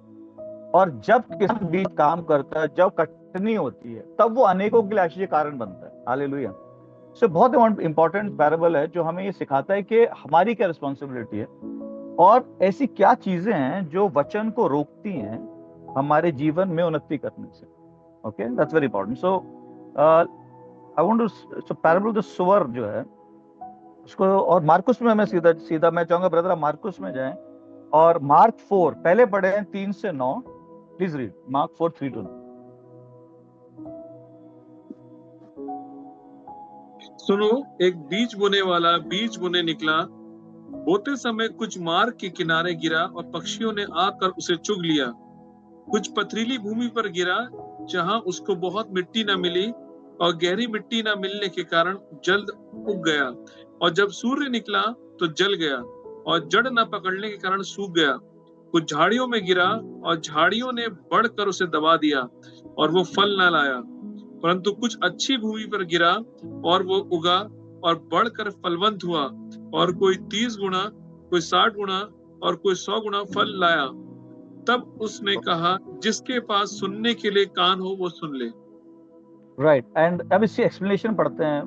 और जब किसान बीज काम करता है, जब कटनी होती है, तब वो अनेकों के लिए आशीष कारण बनता है। हालेलुया। सो बहुत इंपॉर्टेंट पैराबल है जो हमें ये सिखाता है कि हमारी क्या रिस्पॉन्सिबिलिटी है, और ऐसी क्या चीजें हैं जो वचन को रोकती हैं हमारे जीवन में उन्नति करने से। Okay, that's very important. So I want to, so parable of the sower जो है उसको, और मार्कुस में मैं सीधा मैं चाहूंगा ब्रदर आप मार्कुस में जाएं, और मार्क 4 पहले पढ़े हैं 3 से 9। Please read mark 4:3 to 9। सुनो, एक बीज बोने वाला बीज बोने निकला। बोते समय कुछ मार्ग के किनारे गिरा और पक्षियों ने आकर उसे चुग लिया। कुछ पथरीली भूमि पर गिरा जहां उसको बहुत मिट्टी न मिली, और गहरी मिट्टी न मिलने के कारण जल्द उग गया, और जब सूर्य निकला तो जल गया, और जड़ न पकड़ने के कारण सूख गया। कुछ झाड़ियों में गिरा और झाड़ियों ने बढ़कर उसे दबा दिया, और वो फल न लाया। परंतु कुछ अच्छी भूमि पर गिरा और वो उगा और बढ़कर फलवंत हुआ, और कोई 30 गुना, कोई 60 गुना और कोई 100 गुना फल लाया। तब उसने कहा, जिसके पास सुनने के लिए कान हो वो सुन ले। राइट, एंड अब इसकी एक्सप्लेनेशन पढ़ते हैं।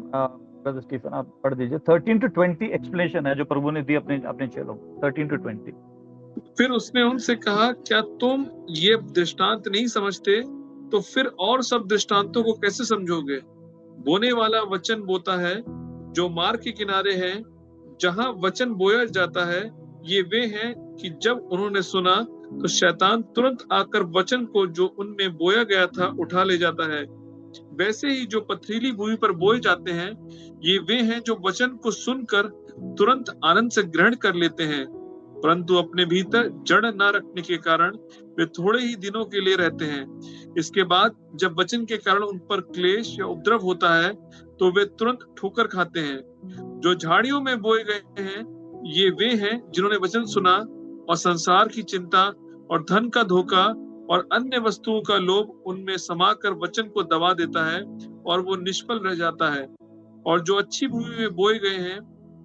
ब्रदर स्टीफन आप पढ़ दीजिए। 13 to 20 एक्सप्लेनेशन है जो प्रभु ने दी अपने चेलों को। 13 to 20। फिर उसने उनसे कहा, क्या तुम ये दृष्टांत नहीं समझते? तो फिर और सब दृष्टांतों को कैसे समझोगे? बोने वाला वचन बोता है जो मार्ग के किनारे है, जहां वचन बोया जाता है। ये वे हैं कि जब उन्होंने सुना तो शैतान तुरंत आकर वचन को जो उनमें बोया गया था उठा ले जाता है। वैसे ही जो पथरीली भूमि पर बोए जाते हैं, ये वे हैं जो वचन को सुनकर तुरंत आनंद से ग्रहण कर लेते हैं, परंतु अपने भीतर जड़ न रखने के कारण वे थोड़े ही दिनों के लिए रहते हैं। इसके बाद जब वचन के कारण उन पर क्लेश या उपद्रव होता है, तो वे तुरंत ठोकर खाते हैं। जो झाड़ियों में बोए गए हैं, ये वे हैं जिन्होंने वचन सुना और संसार की चिंता और धन का धोखा और अन्य वस्तुओं का लोभ उनमें समाकर वचन को दबा देता है और वो निष्फल रह जाता है। और जो अच्छी भूमि में बोए गए हैं,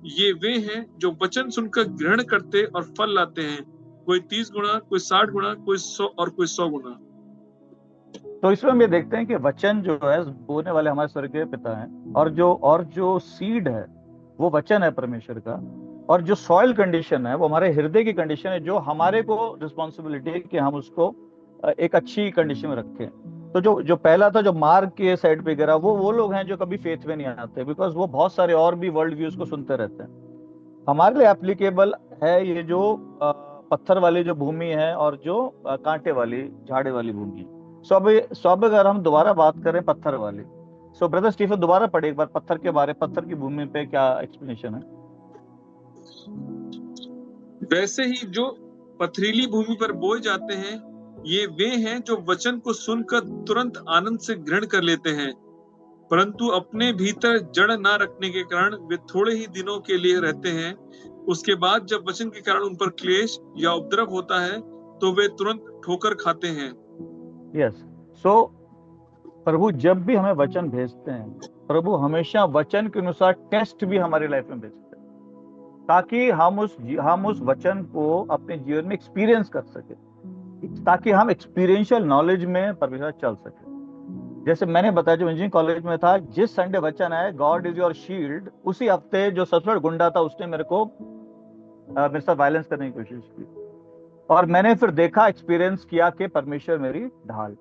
ये वे हैं जो वचन सुनकर ग्रहण करते और फल लाते हैं, कोई 30 गुना, कोई 60 गुना, कोई 100 और कोई 100 गुना। तो इसमें हम ये देखते हैं कि वचन जो है बोने वाले हमारे स्वर्गीय पिता हैं, और जो सीड है वो वचन है परमेश्वर का, और जो सॉइल कंडीशन है वो हमारे हृदय की कंडीशन है, जो हमारे को रिस्पॉन्सिबिलिटी है कि हम उसको एक अच्छी कंडीशन में रखें। तो जो पहला था, जो मार्ग के साइड पे गिरा, वो लोग हैं जो कभी फेथ में नहीं आते, बिकॉज वो बहुत सारे और भी वर्ल्ड व्यूज को सुनते रहते हैं। हमारे लिए एप्लीकेबल है ये जो पत्थर वाली जो भूमि है और जो कांटे वाली झाड़े वाली भूमि। सो अब अगर हम दोबारा बात करें पत्थर वाली, सो ब्रदर स्टीफन दोबारा पढ़े एक बार पत्थर के बारे, पत्थर की भूमि पे क्या एक्सप्लेनेशन है। वैसे ही जो पथरीली भूमि पर बोए जाते हैं, ये वे हैं जो वचन को सुनकर तुरंत आनंद से ग्रहण कर लेते हैं, परंतु अपने भीतर जड़ ना रखने के कारण वे थोड़े ही दिनों के लिए रहते हैं। उसके बाद जब वचन के कारण उन पर क्लेश या उपद्रव होता है, तो वे तुरंत ठोकर खाते हैं। यस, सो प्रभु जब भी हमें वचन भेजते हैं, प्रभु हमेशा वचन के अनुसार टेस्ट भी हमारी लाइफ में भेजते हैं, ताकि हम उस वचन को अपने जीवन में एक्सपीरियंस कर सके, ताकि हम एक्सपीरियंशियल नॉलेज में परमेश्वर चल सके। जैसे मैंने बताया, जो इंजीनियरिंग कॉलेज में था, जिस संडे वचन है गॉड इज योर शील्ड, उसी हफ्ते जो सबसे बड़ा गुंडा था उसने मेरे साथ वायलेंस करने की कोशिश की, और मैंने फिर देखा, एक्सपीरियंस किया कि परमेश्वर मेरी ढाल।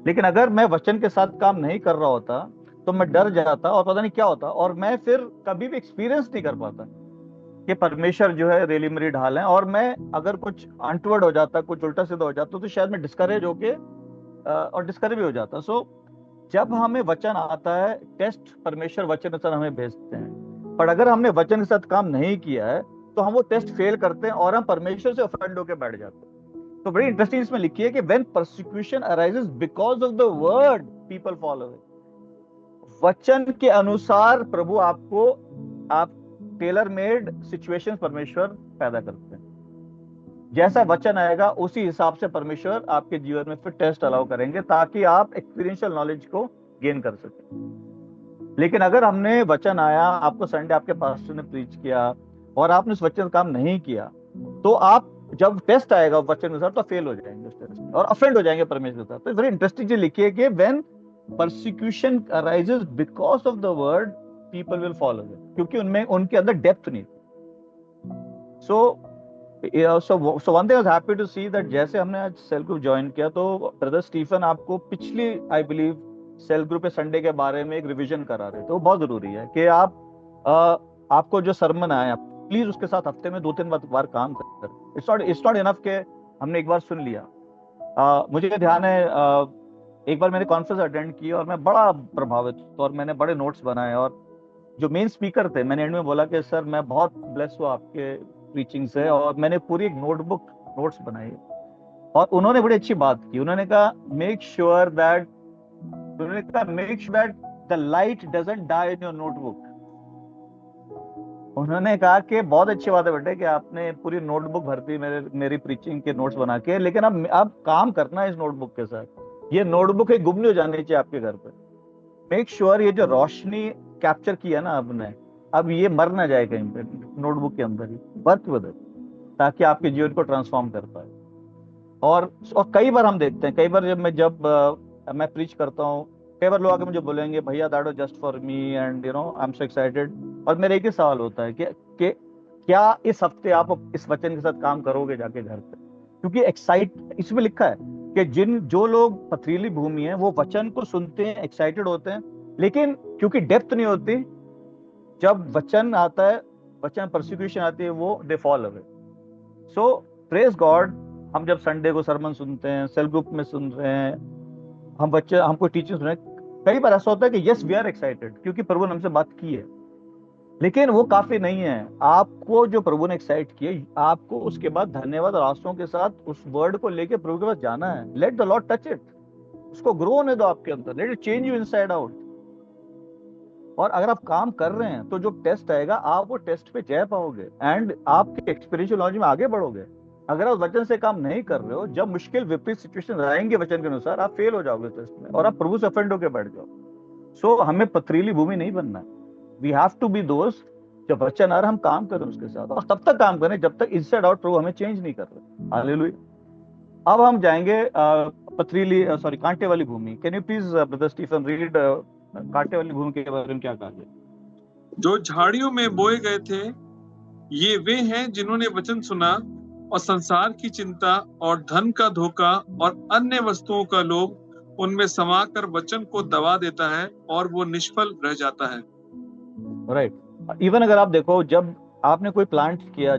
लेकिन अगर मैं वचन के साथ काम नहीं कर रहा होता तो मैं डर जाता और पता नहीं क्या होता, और मैं फिर कभी भी एक्सपीरियंस नहीं कर पाता कि परमेश्वर जो है रियली मेरी ढाल है। और मैं अगर कुछ अनटवर्ड हो जाता, कुछ उल्टा सीधा हो जाता, तो शायद मैं डिस्करेज होके और डिस्करेज भी हो जाता। सो जब हमें वचन आता है, टेस्ट परमेश्वर वचन के साथ हमें भेजते हैं, पर अगर हमने वचन के साथ काम नहीं किया है तो हम वो टेस्ट फेल करते हैं और हम परमेश्वर से ऑफेंड होकर बैठ जाते हैं। तो बड़ी इंटरेस्टिंग इसमें लिखी है कि when persecution arises because of the word people follow it. वचन के अनुसार प्रभु आप टेलर मेड सिचुएशंस परमेश्वर पैदा करते हैं। जैसा वचन आएगा उसी हिसाब से परमेश्वर आपके जीवन में फिर टेस्ट अलाउ करेंगे, ताकि आप एक्सपीरियंशियल नॉलेज को गेन कर सके। लेकिन अगर हमने वचन आया, आपको संडे आपके पास्टर ने प्रीच किया और आपने उस वचन काम नहीं किया, तो आप जब टेस्ट आएगा वचन के साथ तो फेल हो जाएंगे उस टेस्ट में और ऑफेंड हो जाएंगे परमेश्वर के साथ। तो वेरी इंटरेस्टिंग चीज लिखी है कि when persecution arises because of the word people will follow it, क्योंकि उनमें उनके अंदर डेप्थ नहीं। So one thing I was happy to see that जैसे हमने आज सेल ग्रुप ज्वाइन किया, तो ब्रदर स्टीफन आपको पिछली आई बिलीव सेल ग्रुप पे संडे के बारे में एक रिवीजन करा रहे थे। वो बहुत जरूरी है कि आपको जो सरमन आया, प्लीज उसके साथ हफ्ते में 2-3 बार काम कर। इट्स नॉट इनफ के हमने एक बार सुन लिया। मुझे ध्यान है, एक बार मैंने कॉन्फ्रेंस अटेंड की और मैं बड़ा प्रभावित और मैंने बड़े नोट्स बनाए, और जो मेन स्पीकर थे, मैंने एंड में बोला कि सर मैं बहुत ब्लेस हुआ आपके प्रीचिंग से, और मैंने पूरी एक नोट्स बनाई। और उन्होंने बड़ी अच्छी बात की। उन्होंने कहा make sure that the light doesn't die in your notebook. उन्होंने कहा कि बहुत अच्छी बात है बेटे कि आपने पूरी नोटबुक भर दी मेरी प्रीचिंग के नोट्स बना के, लेकिन अब काम करना है इस नोटबुक के साथ। ये नोटबुक एक गुम नहीं हो जानी चाहिए आपके घर पे। मेक श्योर ये जो रोशनी कैप्चर किया ना आपने, अब ये मर ना जाए कहीं पे, नोटबुक के अंदर ही वर्क विद इट, ताकि आपके जीवन को ट्रांसफॉर्म कर पाए। और कई बार हम देखते हैं, कई बार जब मैं प्रीच करता हूँ, कई बार लोग आके मुझे बोलेंगे भैया that was just for me and you know I am so excited. और मेरा एक ही सवाल होता है कि क्या इस हफ्ते आप इस वचन के साथ काम करोगे जाके घर पे? क्योंकि इसमें लिखा है कि जो लोग पथरीली भूमि है वो वचन को सुनते हैं, एक्साइटेड होते हैं, लेकिन क्योंकि डेप्थ नहीं होती, जब वचन आता है, वचन परसिक्यूशन आती है, वो they fall away. So praise God, हम जब संडे को सरमन सुनते हैं, सेल ग्रुप में सुन रहे हैं, हम कोई टीचिंग सुन रहे हैं, कई बार ऐसा होता है कि यस वी आर एक्साइटेड क्योंकि प्रभु ने हमसे बात की है, लेकिन वो काफी नहीं है। आपको जो प्रभु ने एक्साइट किया, आपको उसके बाद धन्यवाद और आंसुओं के साथ उस वर्ड को लेके प्रभु के पास जाना है। Let the Lord touch it, उसको ग्रो होने दो आपके अंदर, let it change you inside out. और अगर आप काम कर रहे हैं तो जो टेस्ट आएगा आप वो टेस्ट पे जय पाओगे एंड आपके एक्सपीरियंशियल नॉलेज में आगे बढ़ोगे। अगर आप वचन से काम नहीं कर रहे हो, जब मुश्किल विपरीत सिचुएशन आएंगे वचन के अनुसार, आप फेल हो जाओगे टेस्ट में और आप प्रभु से ऑफेंड होकर बैठ जाओ। सो हमें पथरीली भूमि नहीं बनना है। वी हैव टू बी दोस्त, जब वचन आ रहा हम काम करें उसके साथ, और तब तक काम करें जब तक इनसाइड आउट प्रभु हमें चेंज नहीं कर रहे। हालेलुया। अब हम जाएंगे पथरीली सॉरी कांटे वाली भूमि। Can you please brother Stephen read कांटे वाली भूमि के बारे में क्या कहा गया? जो झाड़ियों में बोए गए थे ये वे हैं जिन्होंने वचन सुना और संसार की चिंता और धन का धोखा और अन्य वस्तुओं का लोभ उनमें समाकर वचन को दबा देता है और वो निष्फल रह जाता है। राइट। इवन अगर आप देखो, जब आपने कोई प्लांट किया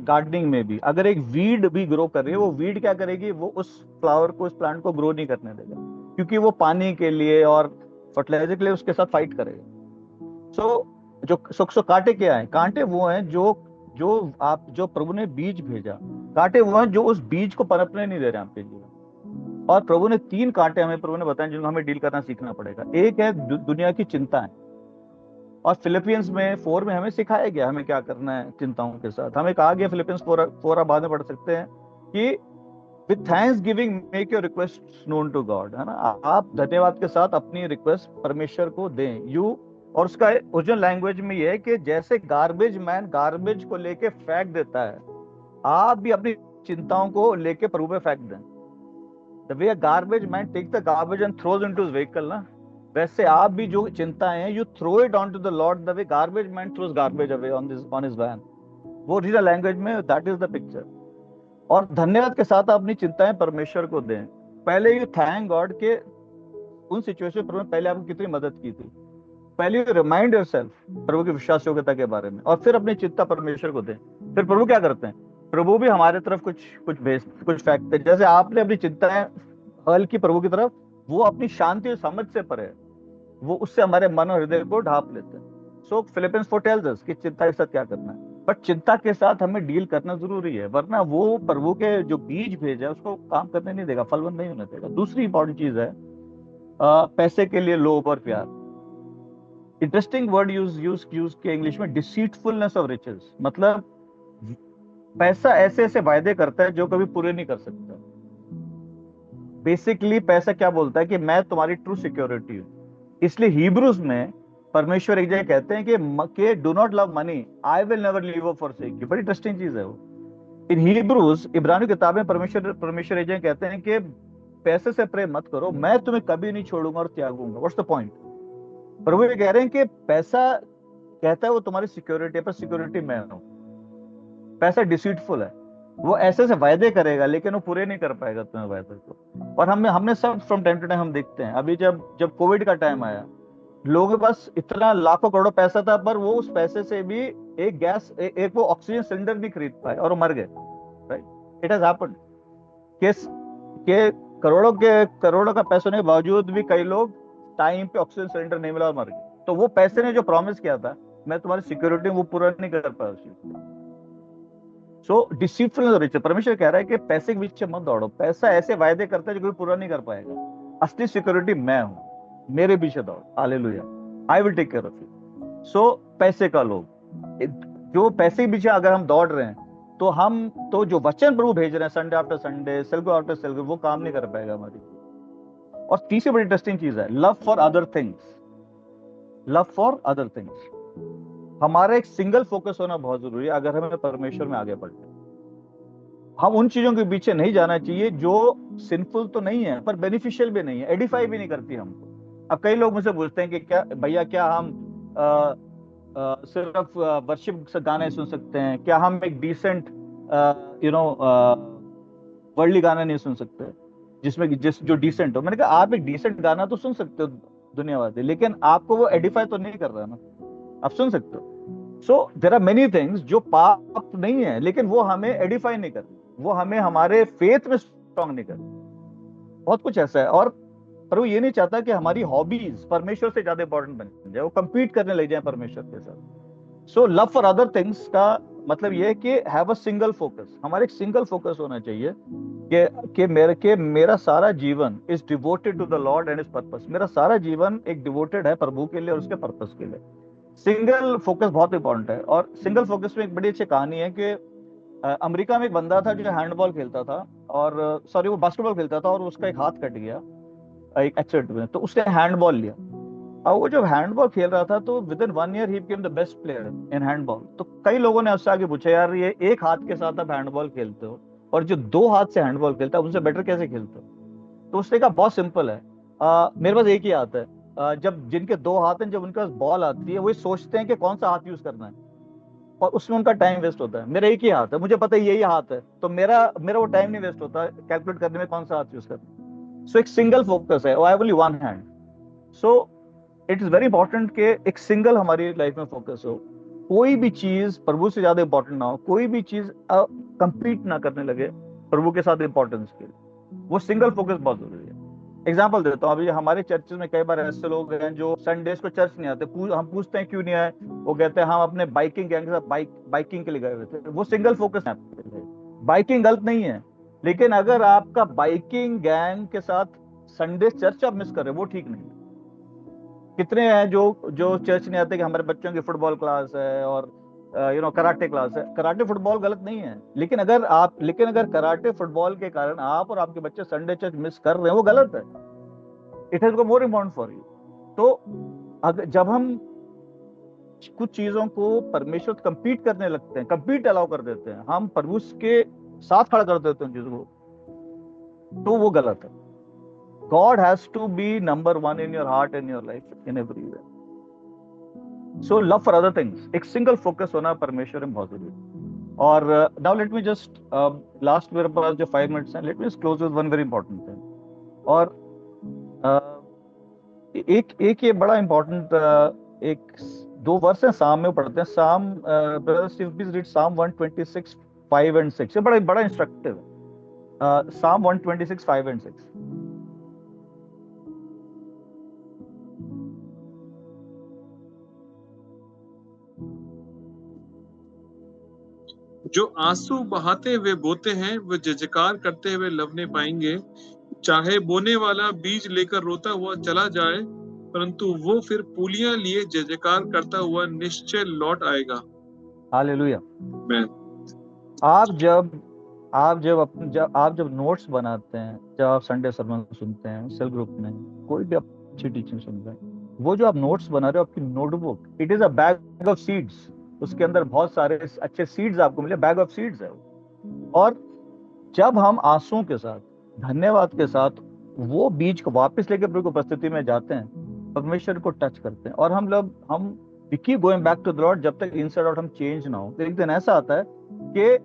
गार्डनिंग में भी, अगर एक वीड भी ग्रो कर रही है, वो वीड क्या करेगी, वो उस फ्लावर को, उस प्लांट को ग्रो नहीं करने देगा, क्योंकि वो पानी के लिए और फर्टिलाइजर के लिए उसके साथ फाइट करेगा। सो कांटे क्या है? कांटे वो हैं जो प्रभु ने बीज भेजा। कांटे वो हैं जो उस बीज को पनपने नहीं दे रहे आपके जीवन। और प्रभु ने 3 कांटे हमें प्रभु ने बताए जिनको हमें डील करना सीखना पड़ेगा। एक है दुनिया की चिंताएं, और फिलिपियंस में 4 में हमें सिखाया गया हमें क्या करना है चिंताओं के साथ। हमें कहा गया फिलिपियंस 4 बाद में पढ़ सकते हैं कि with thanks giving make your request known to God, है ना। आप धन्यवाद के साथ अपनी रिक्वेस्ट परमेश्वर को दें। यू, और उसका ओरिजिनल लैंग्वेज में ये है कि जैसे गार्बेज मैन गार्बेज को लेके फेंक देता है, आप भी अपनी चिंताओं को लेके प्रभु पे फेंक दें। The way garbage man take the garbage and throws into his vehicle ना, वैसे आप भी जो चिंताएं हैं, you throw it on to the Lord the way garbage man throws garbage away on his van. वो ओरिजिनल लैंग्वेज में that is the picture. और धन्यवाद के साथ अपनी चिंताएं परमेश्वर को दें। पहले यू थैंक गॉड के उन सिचुएशन में प्रभु ने पहले आपको कितनी मदद की थी। पहले यू रिमाइंड योरसेल्फ प्रभु की विश्वास योग्यता के बारे में, और फिर अपनी चिंता परमेश्वर को दें। फिर प्रभु क्या करते हैं? प्रभु भी हमारे तरफ कुछ फेंकते हैं। जैसे आपने अपनी चिंताएं हल की प्रभु की तरफ, वो अपनी शांति और समझ से परे, वो उससे हमारे मन और हृदय को ढांप लेते हैं। सो फिलिपियंस 4 टेल्स अस कि चिंता के साथ क्या करना है। बट चिंता के साथ हमें डील करना जरूरी है, वरना वो प्रभु के जो बीज भेजा है उसको काम करने नहीं देगा, फलवंत नहीं होने देगा। दूसरी इंपॉर्टेंट चीज है पैसे के लिए लोभ और प्यार। इंटरेस्टिंग वर्ड यूज के इंग्लिश में, डिसीटफुलनेस ऑफ रिचेस। मतलब पैसा ऐसे ऐसे वायदे करता है जो कभी पूरे नहीं कर सकता। बेसिकली पैसा क्या बोलता है कि मैं तुम्हारी ट्रू सिक्योरिटी हूं। इसलिए हिब्रूज में परमेश्वर एक जगह कहते हैं कि do not love money, I will never leave और फॉरसेक यू। बड़ी इंटरेस्टिंग चीज है वो। इन हिब्रूज, इब्रानी किताब में परमेश्वर एक जगह कहते हैं कि पैसे से प्रेम मत करो, मैं तुम्हें कभी नहीं छोड़ूंगा और त्यागूंगा। What's the point? प्रभु ये कह रहे हैं कि पैसा कहता है वो तुम्हारी सिक्योरिटी है, पर सिक्योरिटी मैं हूं। पैसा डिसीटफुल है, वो ऐसे ऐसे वायदे करेगा लेकिन वो पूरे नहीं कर पाएगा तुम्हें वायदे को। और हमने सब फ्रॉम टाइम टू टाइम हम देखते हैं। अभी जब कोविड का टाइम आया, लोगों के पास इतना लाखों करोड़ों पैसा था, पर वो उस पैसे से भी एक वो ऑक्सीजन सिलेंडर नहीं खरीद पाए और वो मर गए। राइट, इट हैज हैपेंड के करोड़ों का पैसा होने के बावजूद भी कई लोग टाइम पे ऑक्सीजन सिलेंडर नहीं मिला और मर गए। तो वो पैसे ने जो प्रॉमिस किया था मैं तुम्हारी सिक्योरिटी, वो पूरा नहीं कर पाया उस चीज को। सो डिसीटफुल रिच, परमेश्वर कह रहा है कि पैसे के पीछे मत दौड़ो। पैसा ऐसे वायदे करता है जो कोई पूरा नहीं कर पाएगा। असली सिक्योरिटी मैं हूं, मेरे पीछे दौड़। Hallelujah, I will take care of you. So पैसे का लोभ, जो पैसे के पीछे अगर हम दौड़ रहे हैं तो जो वचन प्रभु भेज रहे हैं Sunday after Sunday, self after self, वो काम नहीं कर पाएगा हमारी। और तीसरी बड़ी इंटरेस्टिंग चीज है love for other things. Love for other things, हमारा एक सिंगल फोकस होना बहुत जरूरी है अगर हमें परमेश्वर में आगे बढ़ना है। हम उन चीजों के पीछे नहीं जाना चाहिए जो सिंफुल तो नहीं है पर बेनिफिशियल भी नहीं है, एडिफाई भी नहीं करती हमको। अब कई लोग मुझसे पूछते हैं कि क्या भैया, क्या हम सिर्फ वर्शिप गाने सुन सकते हैं? क्या हम एक डिसेंट वर्ल्डली गाना नहीं सुन सकते जो डिसेंट हो? मैंने कहा आप एक डिसेंट गाना तो सुन सकते हो दुनियावादी, लेकिन आपको वो एडिफाई तो नहीं कर रहा है ना। आप सुन सकते हो। So there are many things जो पाप नहीं है, लेकिन वो हमें एडिफाई नहीं कर रही, वो हमें हमारे फेथ में स्ट्रॉन्ग नहीं कर रही। बहुत कुछ ऐसा है। और पर वो ये नहीं चाहता कि हमारी हॉबीज परमेश्वर से ज्यादा इंपॉर्टेंट बन जाए, वो compete करने लग जाए परमेश्वर के साथ। सो लव फॉर अदर थिंग्स का मतलब ये है कि हैव अ सिंगल फोकस, हमारे एक सिंगल फोकस होना चाहिए कि मेरा सारा जीवन is devoted to the Lord and his purpose. मेरा सारा जीवन एक डिवोटेड है प्रभु के लिए और उसके पर्पस के लिए। सिंगल फोकस बहुत इंपॉर्टेंट है। और सिंगल फोकस में एक बड़ी अच्छी कहानी है कि अमेरिका में एक बंदा था जो हैंडबॉल खेलता था, और सॉरी वो बास्केटबॉल खेलता था, और उसका एक हाथ कट गया एक एक्सीडेंट में। तो उसने हैंडबॉल लिया, और वो जब हैंडबॉल खेल रहा था तो with in 1 year he became the best player in handball. तो कई लोगों ने उससे आगे पूछा, यार ये एक हाथ के साथ आप हैंडबॉल खेलते हो और जो 2 हाथ से हैंडबॉल खेलता है उनसे बेटर कैसे खेलते हो? तो उसने कहा बहुत सिंपल है, मेरे पास एक ही हाथ है। जब जिनके 2 हाथ हैं, जब उनके पास बॉल आती है, वो सोचते हैं कि कौन सा हाथ यूज करना है, और उसमें उनका टाइम वेस्ट होता है। मेरा एक ही हाथ है, मुझे पता है यही हाथ है, तो मेरा मेरा वो टाइम नहीं वेस्ट होता कैलकुलेट करने में कौन सा हाथ यूज करना है। सो एक सिंगल फोकस है, I only one hand. So it is very important कि एक सिंगल हमारी लाइफ में फोकस हो। कोई भी चीज प्रभु से ज्यादा इंपॉर्टेंट ना हो, कोई भी चीज कंपीट ना करने लगे प्रभु के साथ इंपॉर्टेंस के लिए। वो सिंगल फोकस बहुत जरूरी है। एग्जाम्पल देता हूँ, अभी हमारे चर्चेज में कई बार ऐसे लोग हैं जो संडेज को चर्च नहीं आते। हम पूछते हैं क्यों नहीं आए, वो कहते हैं हम अपने बाइकिंग गैंग के साथ बाइकिंग के लिए गए हुए थे। वो सिंगल फोकस है आपके लिए। बाइकिंग गलत नहीं है, लेकिन अगर आपका बाइकिंग गैंग के साथ संडे चर्च आप मिस कर रहे हो, वो ठीक नहीं है। कितने हैं जो जो चर्च नहीं आते कि हमारे बच्चों की फुटबॉल क्लास है और कराटे क्लास है। कराटे फुटबॉल गलत नहीं है, लेकिन अगर कराटे फुटबॉल के कारण आप और आपके बच्चे संडे चर्च मिस कर रहे हैं, वो गलत है। It has go more important for you. तो अगर जब हम कुछ चीजों को परमेश्वर कंपीट करने लगते हैं, कंपीट अलाउ कर देते हैं, हम प्रभु के साथ खड़ा कर देते हैं चीजों को, तो वो गलत है। God has to be number one in your heart and your life in every way. So love for other things, एक सिंगल फोकस होना परमेश्वर में बहुत जरूरी है। और now let me just last मेरे पास जो 5 मिनट्स हैं, let me close with one very important thing. और एक ये बड़ा इंपॉर्टेंट एक 2 वर्ष है साम में पढ़ते हैं। साम ब्रदर स्टीव प्लीज रीड साम 126 5 and 6। ये बड़ा बड़ा इंस्ट्रक्टिव है, साम 126 5 and 6। जो आंसू बहाते हुए बोते हैं वे जय जयकार करते हुए लवने पाएंगे। चाहे बोने वाला बीज लेकर रोता हुआ चला जाए, परंतु वो फिर पूलियां लिए जय जयकार करता हुआ निश्चय लौट आएगा। हालेलुया। मैं आप जब नोट्स बनाते हैं, जब आप संडे सर्मन सुनते हैं, सेल ग्रुप में कोई भी आप अच्छी टीचिंग सुन रहे हैं, वो जो आप नोट्स बना रहे हो, आपकी notebook, it is a bag of seeds. उसके अंदर बहुत सारे अच्छे सीड्स आपको मिले, बैग ऑफ सीड्स है वो। और जब हम आंसुओं के साथ, धन्यवाद के साथ वो बीज को वापस लेकर प्रभु की उपस्थिति में जाते हैं, परमेश्वर को टच करते हैं, और हम we keep going back to the Lord जब तक इनसाइड आउट हम चेंज ना हो। तो एक दिन ऐसा आता है कि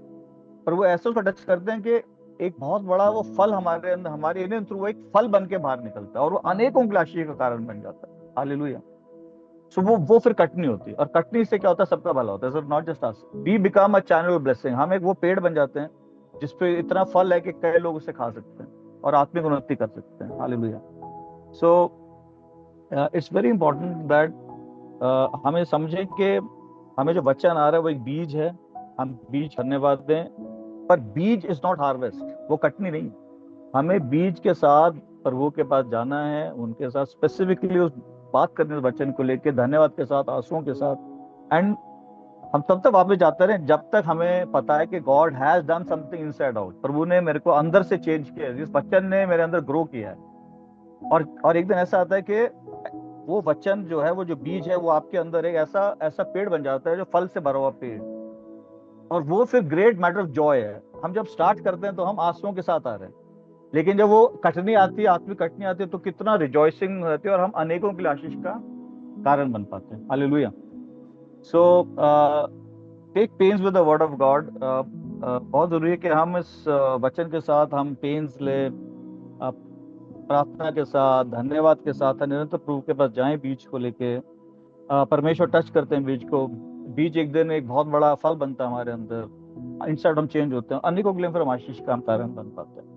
प्रभु ऐसे उसको टच करते हैं कि एक बहुत बड़ा वो फल हमारे अंदर, हमारे इन थ्रू एक फल बन के बाहर निकलता है, और वो अनेकों की आशीष का कारण बन जाता है। हालेलुया। सो वो फिर कटनी होती है, और कटनी से क्या होता है, सबका भला होता है। Not just us, we become a channel of blessing. हम एक वो पेड़ बन जाते हैं जिसपे इतना फल है कि कई लोग उसे खा सकते हैं और आत्मिक उन्नति कर सकते हैं। Hallelujah. So it's very important that हमें समझें कि हमें जो वचन आ रहा है वो एक बीज है, हम बीज धन्यवाद दें, पर बीज इज नॉट हार्वेस्ट, वो कटनी नहीं। हमें बीज के साथ प्रभु के पास जाना है, उनके साथ स्पेसिफिकली उस बात करने, उस वचन को लेके धन्यवाद के साथ, आंसुओं के साथ। एंड हम तब तक वापस जाते रहे जब तक हमें पता है कि God has done something inside out. प्रभु ने मेरे को अंदर से चेंज किया है, इस वचन ने मेरे अंदर ग्रो किया है। और एक दिन ऐसा आता है कि वो वचन जो है, वो जो बीज है, वो आपके अंदर एक ऐसा ऐसा पेड़ बन जाता है जो फल से भरा हुआ पेड़, और वो फिर ग्रेट मैटर ऑफ जॉय है। हम जब स्टार्ट करते हैं तो हम आंसुओं के साथ आ रहे हैं, लेकिन जब वो कटनी आती है, आत्मिक कटनी आती है, तो कितना रिजॉइसिंग रहती है, और हम अनेकों की आशीष का कारण बन पाते हैं। Hallelujah. So take pens with the word of God. बहुत जरूरी है कि हम इस वचन के साथ हम पेन्स ले, प्रार्थना के साथ, धन्यवाद के साथ निरंतर प्रभु के पास जाएं बीज को लेके। परमेश्वर टच करते हैं बीज को, बीज एक दिन एक बहुत बड़ा फल बनता है हमारे अंदर, इनसाइड हम चेंज होते हैं, अनेकों के लिए फिर हम आशीष का कारण बन पाते हैं।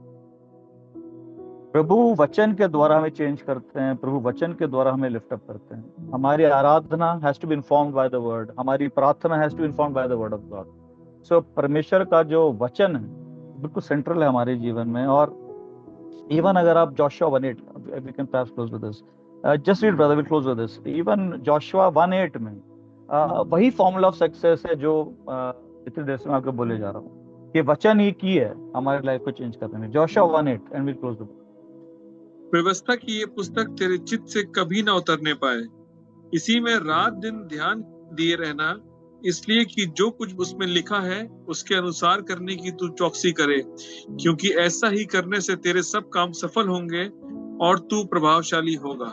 प्रभु वचन के द्वारा हमें चेंज करते हैं, प्रभु वचन के द्वारा हमें लिफ्ट अप करते हैं। हमारी आराधना has to be informed by the word, हमारी प्रार्थना has to be informed by the word of God. So परमेश्वर का जो वचन है बिल्कुल सेंट्रल है हमारे जीवन में। और इवन अगर आप Joshua 1:8, we can perhaps close with this, just read brother, we'll close with this, even Joshua 1:8 में वही फॉर्मूला ऑफ सक्सेस है जो इतनी देर से मैं आपको बोले जा रहा हूँ कि वचन ही की है हमारी लाइफ को चेंज करने में। Joshua 1:8 and we'll close the book। व्यवस्था की ये पुस्तक तेरे चित्त से कभी ना उतरने पाए, इसी में रात दिन ध्यान दिए रहना, इसलिए कि जो कुछ उसमें लिखा है उसके अनुसार करने की तू चौकसी करे, क्योंकि ऐसा ही करने से तेरे सब काम सफल होंगे और तू प्रभावशाली होगा।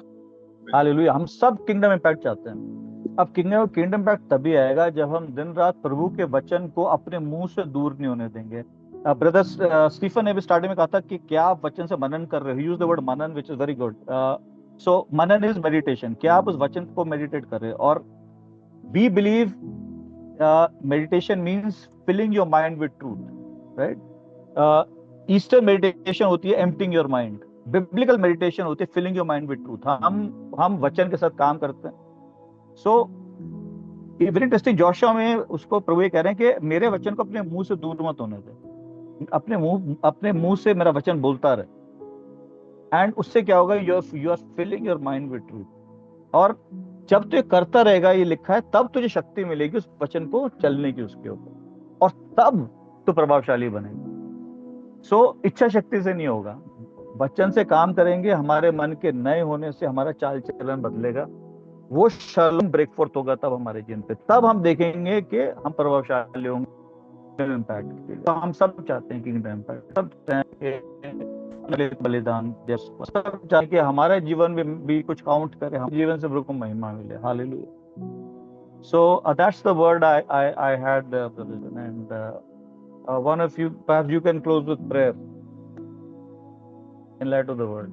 हालेलुया। हम सब किंगडम इम्पैक्ट चाहते हैं। अब किंगडम इम्पैक्ट तभी आएगा जब हम दिन रात प्रभु के वचन को अपने मुंह से दूर नहीं होने देंगे। ब्रदर स्टीफन ने भी स्टार्टिंग में कहा था कि क्या आप वचन से मनन कर रहे हो, use the word Manan which is very good. So Manan is meditation, क्या आप उस वचन को मेडिटेट कर रहे हो। और we believe meditation means filling your mind with truth, right. Eastern meditation होती है emptying your mind, biblical meditation होती है filling your mind with truth. हम वचन के साथ काम करते हैं। सो वेरी इंटरेस्टिंग, जोशुआ में उसको प्रभु ये कह रहे हैं कि मेरे वचन को अपने मुंह से दूर मत होने दे, अपने मुंह से मेरा वचन बोलता रहे। एंड उससे क्या होगा, you are filling your mind with truth. और जब तू ये करता रहेगा, ये लिखा है, तब तुझे शक्ति मिलेगी उस वचन को चलने की उसके ऊपर, और तब तू प्रभावशाली बनेगा। सो इच्छा शक्ति से नहीं होगा, वचन से काम करेंगे। हमारे मन के नए होने से हमारा चाल चलन बदलेगा, वो शालोम ब्रेक फोर्थ होगा तब हमारे जीवन पे। तब हम देखेंगे कि हम प्रभावशाली होंगे इम्पैक्ट। तो हम सब चाहते हैं किंगडम इम्पैक्ट, सब चाहते हैं बलिदान, सब चाहते कि हमारे जीवन में भी कुछ काउंट करे, हम जीवन से प्रभु को महिमा मिले। Hallelujah. So that's the word I had, and one of you, perhaps you can close with prayer in light of the word.